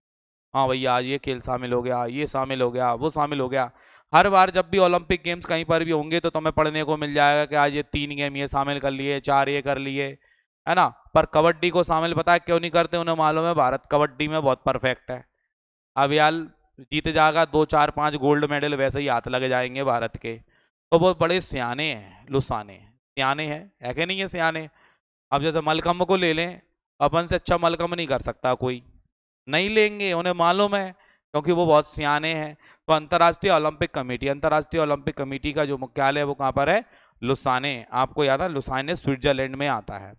S1: हाँ भैया ये खेल शामिल हो गया, ये शामिल हो गया, वो शामिल हो गया। हर बार जब भी ओलंपिक गेम्स कहीं पर भी होंगे तो तुम्हें पढ़ने को मिल जाएगा कि आज ये 3 गेम ये शामिल कर लिए, 4 ये कर लिए, है ना। पर कबड्डी को शामिल पता है क्यों नहीं करते, उन्हें मालूम है भारत कबड्डी में बहुत परफेक्ट है। अब यार जीत जाएगा 2-4-5 गोल्ड मेडल वैसे ही हाथ लग जाएंगे भारत के। तो वो बड़े सियाने हैं, लुसाने सियाने हैं, है कि नहीं है सियाने। अब जैसे मलखम्ब को ले लें, अपन से अच्छा मलखम्ब नहीं कर सकता कोई, नहीं लेंगे, उन्हें मालूम है क्योंकि वो बहुत सियाने हैं। तो अंतर्राष्ट्रीय ओलंपिक कमेटी, अंतर्राष्ट्रीय ओलंपिक कमेटी का जो मुख्यालय है वो कहाँ पर है, लुसाने। आपको याद है लुसाने स्विट्जरलैंड में आता है।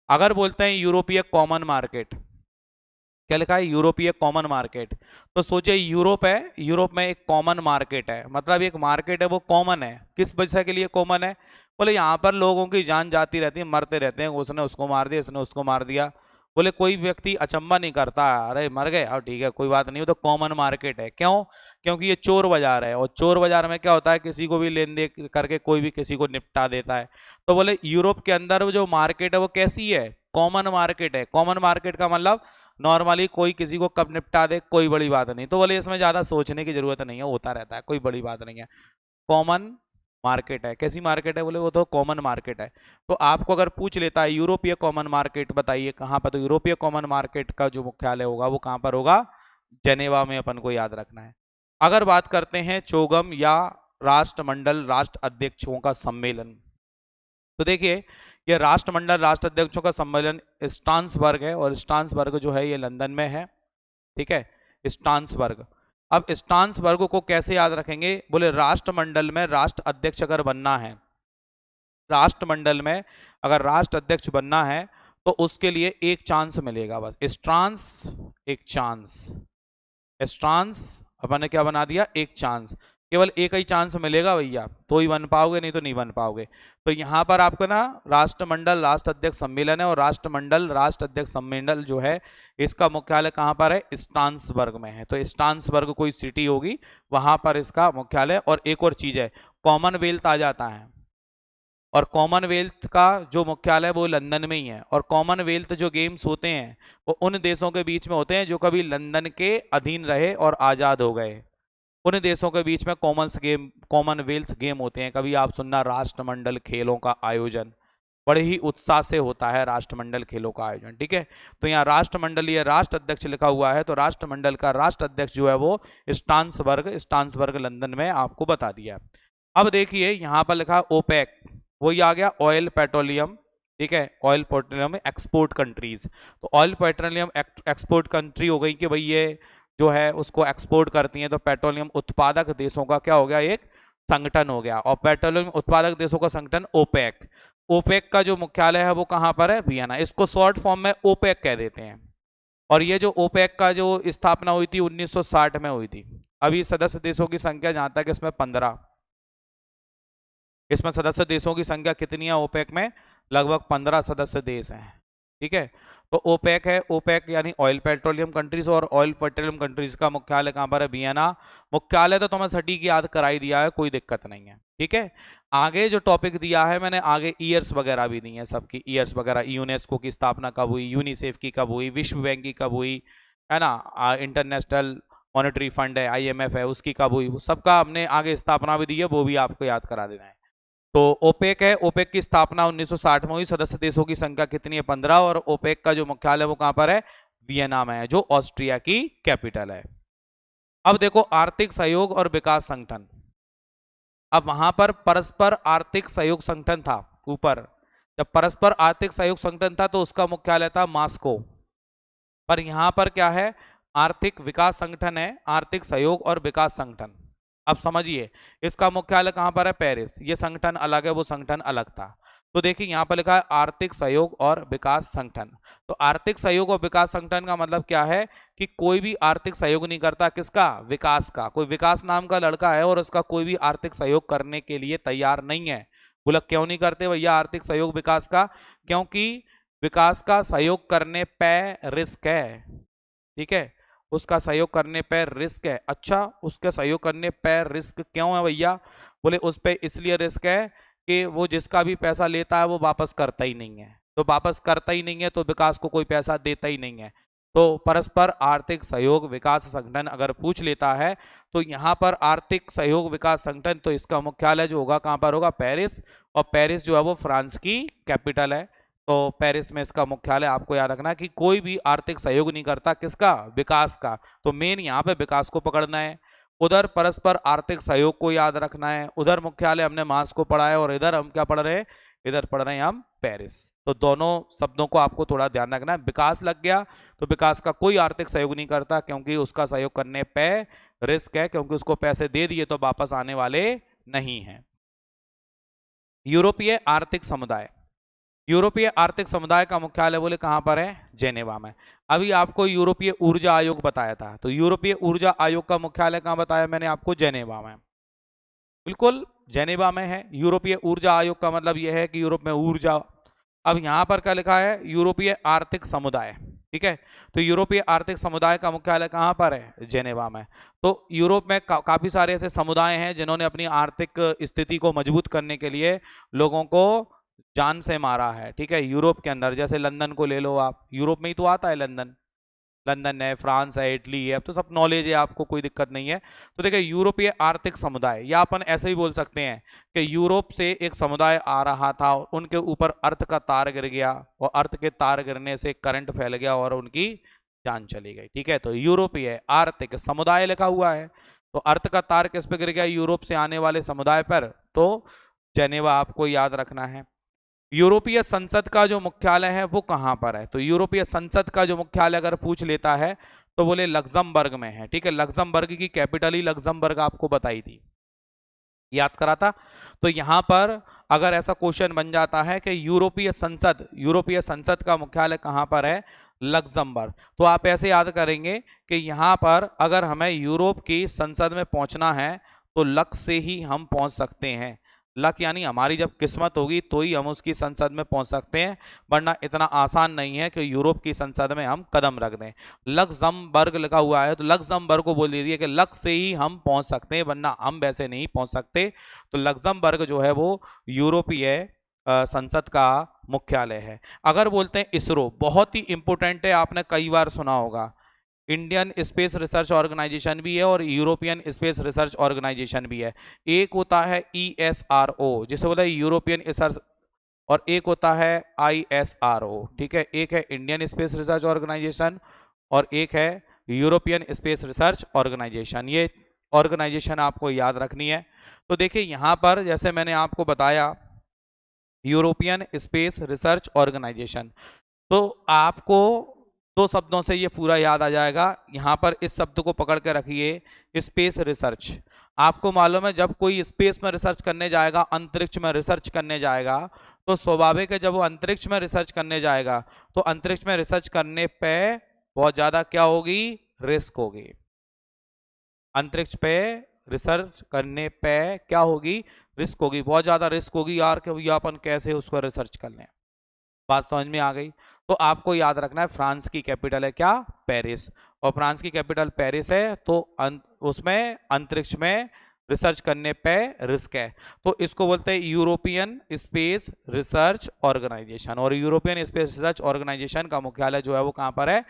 S1: अगर बोलते हैं यूरोपीय कॉमन मार्केट, क्या लिखा है, यूरोपीय कॉमन मार्केट, तो सोचिए यूरोप है, यूरोप में एक कॉमन मार्केट है, मतलब एक मार्केट है वो कॉमन है, किस वजह के लिए कॉमन है, बोले यहाँ पर लोगों की जान जाती रहती है, मरते रहते हैं, उसने उसको मार दिया, इसने उसको मार दिया, बोले कोई व्यक्ति अचंबा नहीं करता, अरे मर गए और ठीक है कोई बात नहीं, वो तो कॉमन मार्केट है। क्यों, क्योंकि ये चोर बाजार है, और चोर बाजार में क्या होता है, किसी को भी लेन देन करके कोई भी किसी को निपटा देता है। तो बोले यूरोप के अंदर जो मार्केट है वो कैसी है, कॉमन मार्केट है। कॉमन मार्केट का मतलब नॉर्मली कोई किसी को कब निपटा दे, कोई बड़ी बात नहीं। तो बोले इसमें ज्यादा सोचने की जरूरत नहीं है, होता रहता है, कोई बड़ी बात नहीं है। कॉमन मार्केट है। कैसी मार्केट है? बोले वो तो कॉमन मार्केट है। तो आपको अगर पूछ लेता है यूरोपीय कॉमन मार्केट बताइए कहाँ पर, तो यूरोपीय कॉमन मार्केट का जो मुख्यालय होगा वो कहाँ पर होगा? जेनेवा में, अपन को याद रखना है। अगर बात करते हैं चोगम या राष्ट्रमंडल राष्ट्र अध्यक्षों का सम्मेलन, तो देखिए ये राष्ट्रमंडल राष्ट्र अध्यक्षों का सम्मेलन स्टांसबर्ग है, और स्टांसबर्ग जो है ये लंदन में है। ठीक है, स्टांसबर्ग। अब स्टांसबर्ग को कैसे याद रखेंगे? बोले राष्ट्रमंडल में राष्ट्र अध्यक्ष अगर बनना है, राष्ट्रमंडल में अगर राष्ट्र अध्यक्ष बनना है तो उसके लिए एक चांस मिलेगा बस, स्ट्रांस, एक चांस। स्ट्रांस अपन ने क्या बना दिया? एक चांस। केवल एक ही चांस मिलेगा भैया, तो ही बन पाओगे, नहीं तो नहीं बन पाओगे। तो यहां पर आपको ना राष्ट्रमंडल राष्ट्र अध्यक्ष सम्मेलन है, और राष्ट्रमंडल राष्ट्र अध्यक्ष सम्मेलन जो है इसका मुख्यालय कहां पर है? स्टांसबर्ग में है। तो स्टांसबर्ग कोई सिटी होगी, वहां पर इसका मुख्यालय। और एक और चीज है, कॉमनवेल्थ आ जाता है, और कॉमनवेल्थ का जो मुख्यालय वो लंदन में ही है। और कॉमनवेल्थ जो गेम्स होते हैं वो उन देशों के बीच में होते हैं जो कभी लंदन के अधीन रहे और आजाद हो गए। उन देशों के बीच में कॉमनवेल्थ गेम होते हैं। कभी आप सुनना राष्ट्रमंडल खेलों का आयोजन, बड़े ही उत्साह से होता है राष्ट्रमंडल खेलों का आयोजन। ठीक है, तो यहाँ राष्ट्रमंडलीय राष्ट्र अध्यक्ष लिखा हुआ है, तो राष्ट्रमंडल का राष्ट्र अध्यक्ष जो है वो स्टांसबर्ग लंदन में आपको बता दिया। अब देखिए यहाँ पर लिखा ओपेक, वही आ गया ऑयल पेट्रोलियम। ठीक है, ऑयल पेट्रोलियम एक्सपोर्ट कंट्रीज। तो ऑयल पेट्रोलियम एक्सपोर्ट कंट्री हो गई कि भाई ये जो है उसको एक्सपोर्ट करती हैं, तो पेट्रोलियम उत्पादक देशों का क्या हो गया? एक संगठन हो गया। और पेट्रोलियम उत्पादक देशों का संगठन ओपेक। ओपेक का जो मुख्यालय है वो कहां पर है? वियना। इसको शॉर्ट फॉर्म में ओपेक कह देते हैं। और ये जो ओपेक का जो स्थापना हुई थी 1960 में हुई थी। अभी सदस्य देशों की संख्या जहां तक इसमें 15, इसमें सदस्य देशों की संख्या कितनी है ओपेक में? लगभग 15 सदस्य देश हैं। ठीक है, तो ओपेक है, ओपेक यानी ऑयल पेट्रोलियम कंट्रीज, और ऑयल पेट्रोलियम कंट्रीज का मुख्यालय कहां पर है? वियना। मुख्यालय तो तुम्हें सटीक याद कराई दिया है, कोई दिक्कत नहीं है। ठीक है, आगे जो टॉपिक दिया है मैंने, आगे ईयर्स वगैरह भी दी है सबकी, ईयर्स वगैरह, यूनेस्को की स्थापना कब हुई, यूनिसेफ की कब हुई, विश्व बैंक की कब हुई, है ना, इंटरनेशनल मॉनेटरी फंड है IMF है उसकी कब हुई, वो सबका हमने आगे स्थापना भी दी है, वो भी आपको याद करा देना है। तो ओपेक है, ओपेक की स्थापना 1960 में हुई, सदस्य देशों की संख्या कितनी है? 15, और ओपेक का जो मुख्यालय वो कहां पर है? वियना में है, जो ऑस्ट्रिया की कैपिटल है। अब देखो आर्थिक सहयोग और विकास संगठन। अब वहां पर परस्पर आर्थिक सहयोग संगठन था ऊपर, जब परस्पर आर्थिक सहयोग संगठन था तो उसका मुख्यालय था मॉस्को। पर यहां पर क्या है? आर्थिक विकास संगठन है, आर्थिक सहयोग और विकास संगठन। अब समझिए इसका मुख्यालय कहां पर है? पेरिस। ये संगठन अलग है, वो संगठन अलग था। तो देखिए यहां पर लिखा है आर्थिक सहयोग और विकास संगठन। तो आर्थिक सहयोग और विकास संगठन का मतलब क्या है? कि कोई भी आर्थिक सहयोग नहीं करता, किसका? विकास का। कोई विकास नाम का लड़का है और उसका कोई भी आर्थिक सहयोग करने के लिए तैयार नहीं है। बोला क्यों नहीं करते भैया आर्थिक सहयोग विकास का? क्योंकि विकास का सहयोग करने पे रिस्क है। ठीक है, उसका सहयोग करने पर रिस्क है। अच्छा, उसके सहयोग करने पर रिस्क क्यों है भैया? बोले उस पर इसलिए रिस्क है कि वो जिसका भी पैसा लेता है वो वापस करता ही नहीं है, तो वापस करता ही नहीं है तो विकास को कोई पैसा देता ही नहीं है। तो परस्पर आर्थिक सहयोग विकास संगठन अगर पूछ लेता है तो यहाँ पर आर्थिक सहयोग विकास संगठन, तो इसका मुख्यालय जो होगा कहाँ पर होगा? पेरिस। और पेरिस जो है वो फ्रांस की कैपिटल है। तो पेरिस में इसका मुख्यालय। आपको याद रखना कि कोई भी आर्थिक सहयोग नहीं करता, किसका? विकास का। तो मेन यहाँ पे विकास को पकड़ना है। उधर परस्पर आर्थिक सहयोग को याद रखना है, उधर मुख्यालय हमने मॉस्को पढ़ा है, और इधर हम क्या पढ़ रहे हैं? इधर पढ़ रहे हैं हम पेरिस। तो दोनों शब्दों को आपको थोड़ा ध्यान रखना है। विकास लग गया तो विकास का कोई आर्थिक सहयोग नहीं करता, क्योंकि उसका सहयोग करने पे रिस्क है, क्योंकि उसको पैसे दे दिए तो वापस आने वाले नहीं है। यूरोपीय आर्थिक समुदाय। यूरोपीय आर्थिक समुदाय का मुख्यालय बोले कहां पर है? जेनेवा में। अभी आपको यूरोपीय ऊर्जा आयोग बताया था, तो यूरोपीय ऊर्जा आयोग का मुख्यालय कहां बताया मैंने आपको? जेनेवा में। बिल्कुल जेनेवा में है। यूरोपीय ऊर्जा आयोग का मतलब यह है कि यूरोप में ऊर्जा। अब यहां पर क्या लिखा है? यूरोपीय आर्थिक समुदाय। ठीक है, तो यूरोपीय आर्थिक समुदाय का मुख्यालय कहां पर है? जेनेवा में। तो यूरोप में काफी सारे ऐसे समुदाय हैं जिन्होंने अपनी आर्थिक स्थिति को मजबूत करने के लिए लोगों को जान से मारा है, ठीक है, यूरोप के अंदर। जैसे लंदन को ले लो आप, यूरोप में ही तो आता है लंदन। लंदन है, फ्रांस है, इटली है, अब तो सब नॉलेज है आपको, कोई दिक्कत नहीं है। तो देखिए यूरोपीय आर्थिक समुदाय, या अपन ऐसे ही बोल सकते हैं कि यूरोप से एक समुदाय आ रहा था, उनके ऊपर अर्थ का तार गिर गया, और अर्थ के तार गिरने से करंट फैल गया और उनकी जान चली गई, ठीक है। तो यूरोपीय आर्थिक समुदाय लिखा हुआ है, तो अर्थ का तार किस पे गिर गया? यूरोप से आने वाले समुदाय पर। तो जेनेवा आपको याद रखना है। यूरोपीय संसद का जो मुख्यालय है वो कहां पर है? तो यूरोपीय संसद का जो मुख्यालय अगर पूछ लेता है तो बोले लक्जमबर्ग में है, ठीक है। लक्जमबर्ग की कैपिटल ही लक्जमबर्ग आपको बताई थी, याद करा था। तो यहां पर अगर ऐसा क्वेश्चन बन जाता है कि यूरोपीय संसद का मुख्यालय कहां पर है? लक्जमबर्ग। तो आप ऐसे याद करेंगे कि यहां पर अगर हमें यूरोप की संसद में पहुंचना है तो लक से ही हम पहुंच सकते हैं। लक यानी हमारी जब किस्मत होगी तो ही हम उसकी संसद में पहुंच सकते हैं, वरना इतना आसान नहीं है कि यूरोप की संसद में हम कदम रख दें। लक्जमबर्ग लिखा हुआ है तो लक्जमबर्ग को बोल दीजिए कि लक से ही हम पहुंच सकते हैं, वरना हम वैसे नहीं पहुंच सकते। तो लक्जमबर्ग जो है वो यूरोपीय संसद का मुख्यालय है। अगर बोलते हैं इसरो, बहुत ही इंपोर्टेंट है, आपने कई बार सुना होगा। इंडियन स्पेस रिसर्च ऑर्गेनाइजेशन भी है और यूरोपियन स्पेस रिसर्च ऑर्गेनाइजेशन भी है। एक होता है ESRO जिसे बोला है यूरोपियन रिसर्च, और एक होता है ISRO, ठीक है। एक है इंडियन स्पेस रिसर्च ऑर्गेनाइजेशन और एक है यूरोपियन स्पेस रिसर्च ऑर्गेनाइजेशन। ये ऑर्गेनाइजेशन आपको याद रखनी है। तो देखिए यहां पर जैसे मैंने आपको बताया यूरोपियन स्पेस रिसर्च ऑर्गेनाइजेशन, तो आपको दो शब्दों से ये पूरा याद आ जाएगा। यहां पर इस शब्द को पकड़ के रखिए, स्पेस रिसर्च। आपको मालूम है जब कोई स्पेस में रिसर्च करने जाएगा, अंतरिक्ष में रिसर्च करने जाएगा, तो स्वाभाविक है जब वो अंतरिक्ष में रिसर्च करने जाएगा तो अंतरिक्ष में रिसर्च करने पे बहुत ज्यादा क्या होगी? रिस्क होगी। अंतरिक्ष पे रिसर्च करने पे क्या होगी? रिस्क होगी, बहुत ज्यादा रिस्क होगी यार, कि भैया अपन कैसे उसको रिसर्च कर लें। बात समझ में आ गई? तो आपको याद रखना है फ्रांस की कैपिटल है क्या? पेरिस। और फ्रांस की कैपिटल पेरिस है तो उसमें अंतरिक्ष में रिसर्च करने पे रिस्क है। तो इसको बोलते हैं यूरोपियन स्पेस रिसर्च ऑर्गेनाइजेशन, और यूरोपियन स्पेस रिसर्च ऑर्गेनाइजेशन का मुख्यालय जो है वो कहां पर है?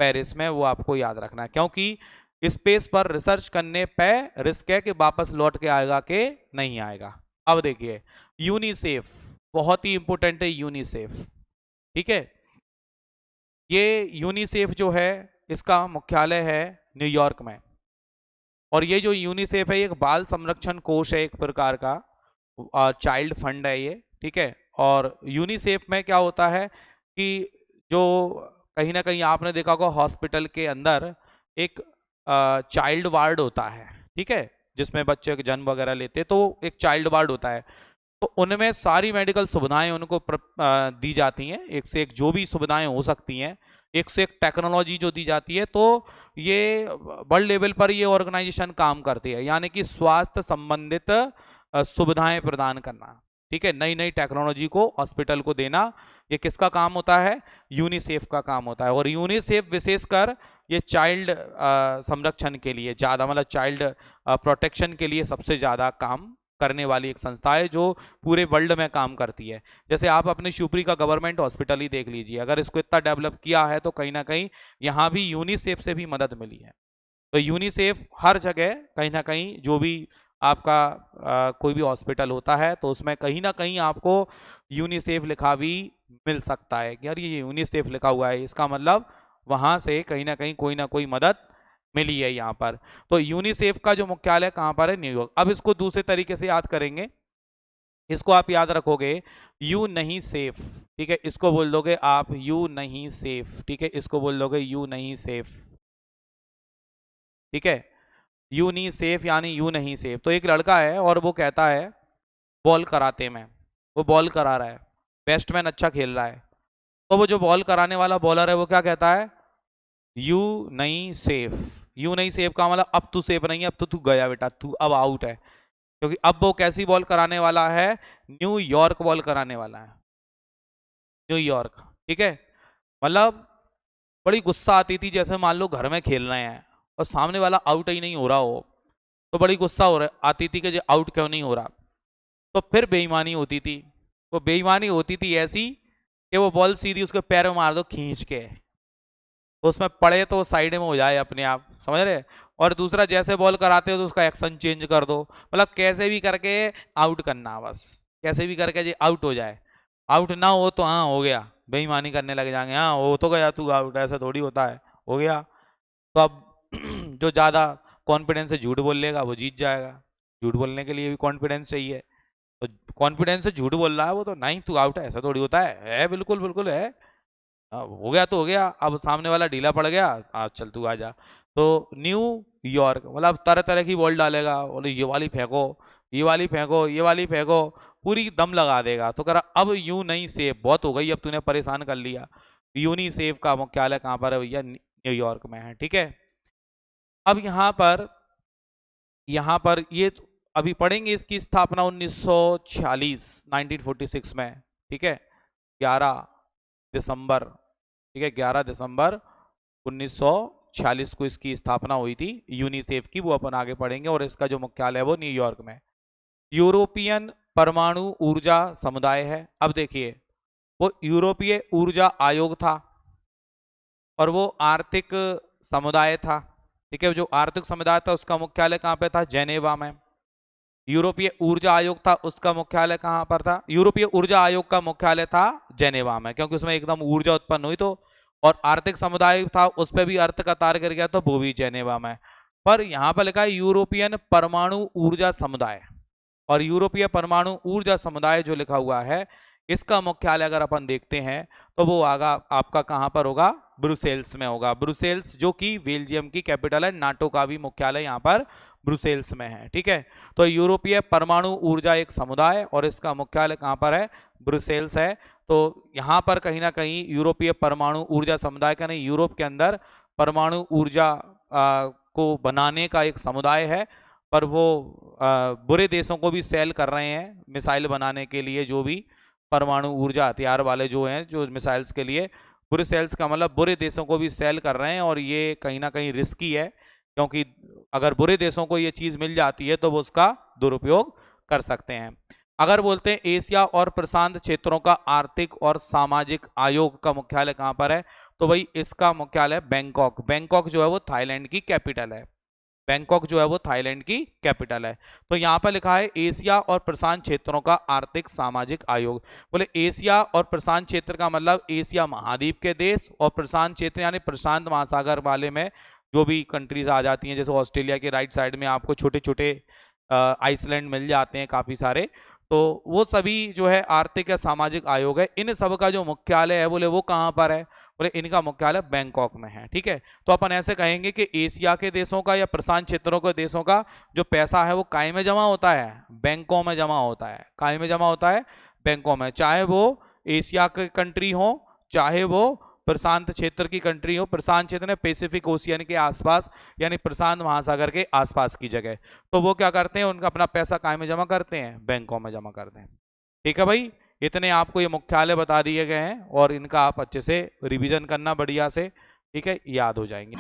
S1: पेरिस में। वो आपको याद रखना है, क्योंकि स्पेस पर रिसर्च करने पे रिस्क है कि वापस लौट के आएगा कि नहीं आएगा। अब देखिए यूनिसेफ, बहुत ही इंपोर्टेंट है यूनिसेफ, ठीक है। ये यूनिसेफ जो है इसका मुख्यालय है न्यूयॉर्क में। और ये जो यूनिसेफ है एक बाल संरक्षण कोष है, एक प्रकार का चाइल्ड फंड है ये, ठीक है। और यूनिसेफ में क्या होता है कि जो कहीं ना कहीं आपने देखा होगा हॉस्पिटल के अंदर एक चाइल्ड वार्ड होता है, ठीक है, जिसमें बच्चे के जन्म वगैरह लेते हैं, तो एक चाइल्ड वार्ड होता है। तो उनमें सारी मेडिकल सुविधाएं उनको दी जाती हैं, एक से एक जो भी सुविधाएं हो सकती हैं, एक से एक टेक्नोलॉजी जो दी जाती है। तो ये वर्ल्ड लेवल पर ये ऑर्गेनाइजेशन काम करती है, यानी कि स्वास्थ्य संबंधित सुविधाएं प्रदान करना, ठीक है, नई नई टेक्नोलॉजी को हॉस्पिटल को देना। ये किसका काम होता है? यूनिसेफ का काम होता है। और यूनिसेफ विशेषकर ये चाइल्ड संरक्षण के लिए ज्यादा, मतलब चाइल्ड प्रोटेक्शन के लिए सबसे ज्यादा काम करने वाली एक संस्था है जो पूरे वर्ल्ड में काम करती है। जैसे आप अपने शिवपुरी का गवर्नमेंट हॉस्पिटल ही देख लीजिए, अगर इसको इतना डेवलप किया है तो कहीं ना कहीं यहाँ भी यूनिसेफ से भी मदद मिली है। तो यूनिसेफ हर जगह कहीं ना कहीं जो भी आपका कोई भी हॉस्पिटल होता है तो उसमें कहीं ना कहीं आपको यूनिसेफ लिखा भी मिल सकता है कि यार ये यूनिसेफ लिखा हुआ है, इसका मतलब वहां से कहीं ना कोई मदद मिली है यहाँ पर। तो यूनिसेफ का जो मुख्यालय कहाँ पर है? न्यूयॉर्क। अब इसको दूसरे तरीके से याद करेंगे, इसको आप याद रखोगे यू नहीं सेफ, ठीक है, इसको बोल दोगे आप यू नहीं सेफ, ठीक है, इसको बोल दोगे यू नहीं सेफ, ठीक है, यू नहीं सेफ यानी यू नहीं सेफ। तो एक लड़का है और वो कहता है बॉल कराते में, वो बॉल करा रहा है, बैट्समैन अच्छा खेल रहा है, तो वो जो बॉल कराने वाला बॉलर है वो क्या कहता है? यू नहीं सेफ। यू नहीं सेफ का मतलब अब तू सेफ नहीं है, अब तो तू गया बेटा, तू अब आउट है, क्योंकि अब वो कैसी बॉल कराने वाला है? न्यूयॉर्क बॉल कराने वाला है, न्यूयॉर्क, ठीक है। मतलब बड़ी गुस्सा आती थी, जैसे मान लो घर में खेल रहे हैं और सामने वाला आउट ही नहीं हो रहा हो, तो बड़ी गुस्सा हो रहा आती थी कि जो आउट क्यों नहीं हो रहा। तो फिर बेईमानी होती थी, वो बेईमानी होती थी ऐसी कि वो बॉल सीधी उसके पैर में मार दो खींच के, उसमें पड़े तो साइड में हो जाए अपने आप, समझ रहे। और दूसरा जैसे बॉल कराते हो तो उसका एक्शन चेंज कर दो, मतलब कैसे भी करके आउट करना, बस कैसे भी करके जी आउट हो जाए। आउट ना हो तो हाँ हो गया, बेईमानी करने लग जाएंगे, हाँ हो तो गया तू आउट, ऐसा थोड़ी होता है, हो गया। तो अब जो ज्यादा कॉन्फिडेंस से झूठ बोल लेगा वो जीत जाएगा। झूठ बोलने के लिए भी कॉन्फिडेंस चाहिए, तो कॉन्फिडेंस से झूठ बोल रहा है वो तो नहीं तू आउट है, ऐसा थोड़ी होता है बिल्कुल बिल्कुल है। हो गया तो हो गया, अब सामने वाला ढीला पड़ गया, चल तू आ जा। तो न्यूयॉर्क मतलब तरह तरह की बॉल डालेगा, बोले ये वाली फेंको, ये वाली फेंको, ये वाली फेंको, पूरी दम लगा देगा। तो कह रहा अब यूनिसेफ बहुत हो गई, अब तूने परेशान कर लिया। यूनिसेफ का मुख्यालय कहाँ पर है भैया, न्यूयॉर्क में है, ठीक है। अब यहाँ पर ये अभी पढ़ेंगे, इसकी स्थापना 1946 1946 में, ठीक है, 11 दिसंबर, ठीक है 11 दिसंबर 1946 को इसकी स्थापना हुई थी यूनिसेफ की, वो अपन आगे पढ़ेंगे। और इसका जो मुख्यालय है वो न्यूयॉर्क में। यूरोपियन परमाणु ऊर्जा समुदाय है। अब देखिए, वो यूरोपीय ऊर्जा आयोग था और वो आर्थिक समुदाय था, ठीक है। जो आर्थिक समुदाय था उसका मुख्यालय कहाँ पे था, जेनेवा में। यूरोपीय ऊर्जा आयोग था, उसका मुख्यालय कहाँ पर था, यूरोपीय ऊर्जा आयोग का मुख्यालय था जेनेवा में, क्योंकि उसमें एकदम ऊर्जा उत्पन्न हुई तो। और आर्थिक समुदाय था, उस पर भी अर्थ का तार गिर गया तो वो भी जेनेवा में। पर यहाँ पर लिखा है यूरोपियन परमाणु ऊर्जा समुदाय, और यूरोपीय परमाणु ऊर्जा समुदाय जो लिखा हुआ है इसका मुख्यालय अगर अपन देखते हैं तो वो आगा आपका कहां पर होगा, ब्रुसेल्स में होगा। ब्रुसेल्स जो कि बेल्जियम की कैपिटल है, नाटो का भी मुख्यालय यहाँ पर ब्रुसेल्स में है, ठीक है। तो यूरोपीय परमाणु ऊर्जा एक समुदाय और इसका मुख्यालय कहाँ पर है, ब्रुसेल्स है। तो यहाँ पर कहीं ना कहीं यूरोपीय परमाणु ऊर्जा समुदाय का नहीं, यूरोप के अंदर परमाणु ऊर्जा को बनाने का एक समुदाय है। पर वो बुरे देशों को भी सेल कर रहे हैं मिसाइल बनाने के लिए, जो भी परमाणु ऊर्जा हथियार वाले जो हैं जो मिसाइल्स के लिए, बुरे सेल्स का मतलब बुरे देशों को भी सेल कर रहे हैं। और ये कहीं ना कहीं रिस्की है, क्योंकि अगर बुरे देशों को ये चीज मिल जाती है तो वो उसका दुरुपयोग कर सकते हैं। अगर बोलते हैं एशिया और प्रशांत क्षेत्रों का आर्थिक और सामाजिक आयोग का मुख्यालय कहाँ पर है, तो भाई इसका मुख्यालय बैंकॉक। बैंकॉक जो है वो थाईलैंड की कैपिटल है, बैंकॉक जो है वो थाईलैंड की कैपिटल है। तो यहाँ पर लिखा है एशिया और प्रशांत क्षेत्रों का आर्थिक सामाजिक आयोग। बोले एशिया और प्रशांत क्षेत्र का मतलब एशिया महाद्वीप के देश, और प्रशांत क्षेत्र यानी प्रशांत महासागर वाले में जो भी कंट्रीज आ जाती हैं, जैसे ऑस्ट्रेलिया के राइट साइड में आपको छोटे छोटे आइसलैंड मिल जाते हैं काफी सारे, तो वो सभी जो है आर्थिक या सामाजिक आयोग है। इन सब का जो मुख्यालय है बोले वो कहाँ पर है, बोले इनका मुख्यालय बैंकॉक में है, ठीक है। तो अपन ऐसे कहेंगे कि एशिया के देशों का या प्रशांत क्षेत्रों के देशों का जो पैसा है वो काय में जमा होता है, बैंकों में जमा होता है। काय में जमा होता है, बैंकों में, चाहे वो एशिया के कंट्री हो चाहे वो प्रशांत क्षेत्र की कंट्री हो। प्रशांत क्षेत्र में पैसिफिक ओशियन के आसपास यानी प्रशांत महासागर के आसपास की जगह, तो वो क्या करते हैं, उनका अपना पैसा काय में जमा करते हैं, बैंकों में जमा करते हैं, ठीक है भाई। इतने आपको ये मुख्यालय बता दिए गए हैं और इनका आप अच्छे से रिवीजन करना बढ़िया से, ठीक है, याद हो जाएंगे।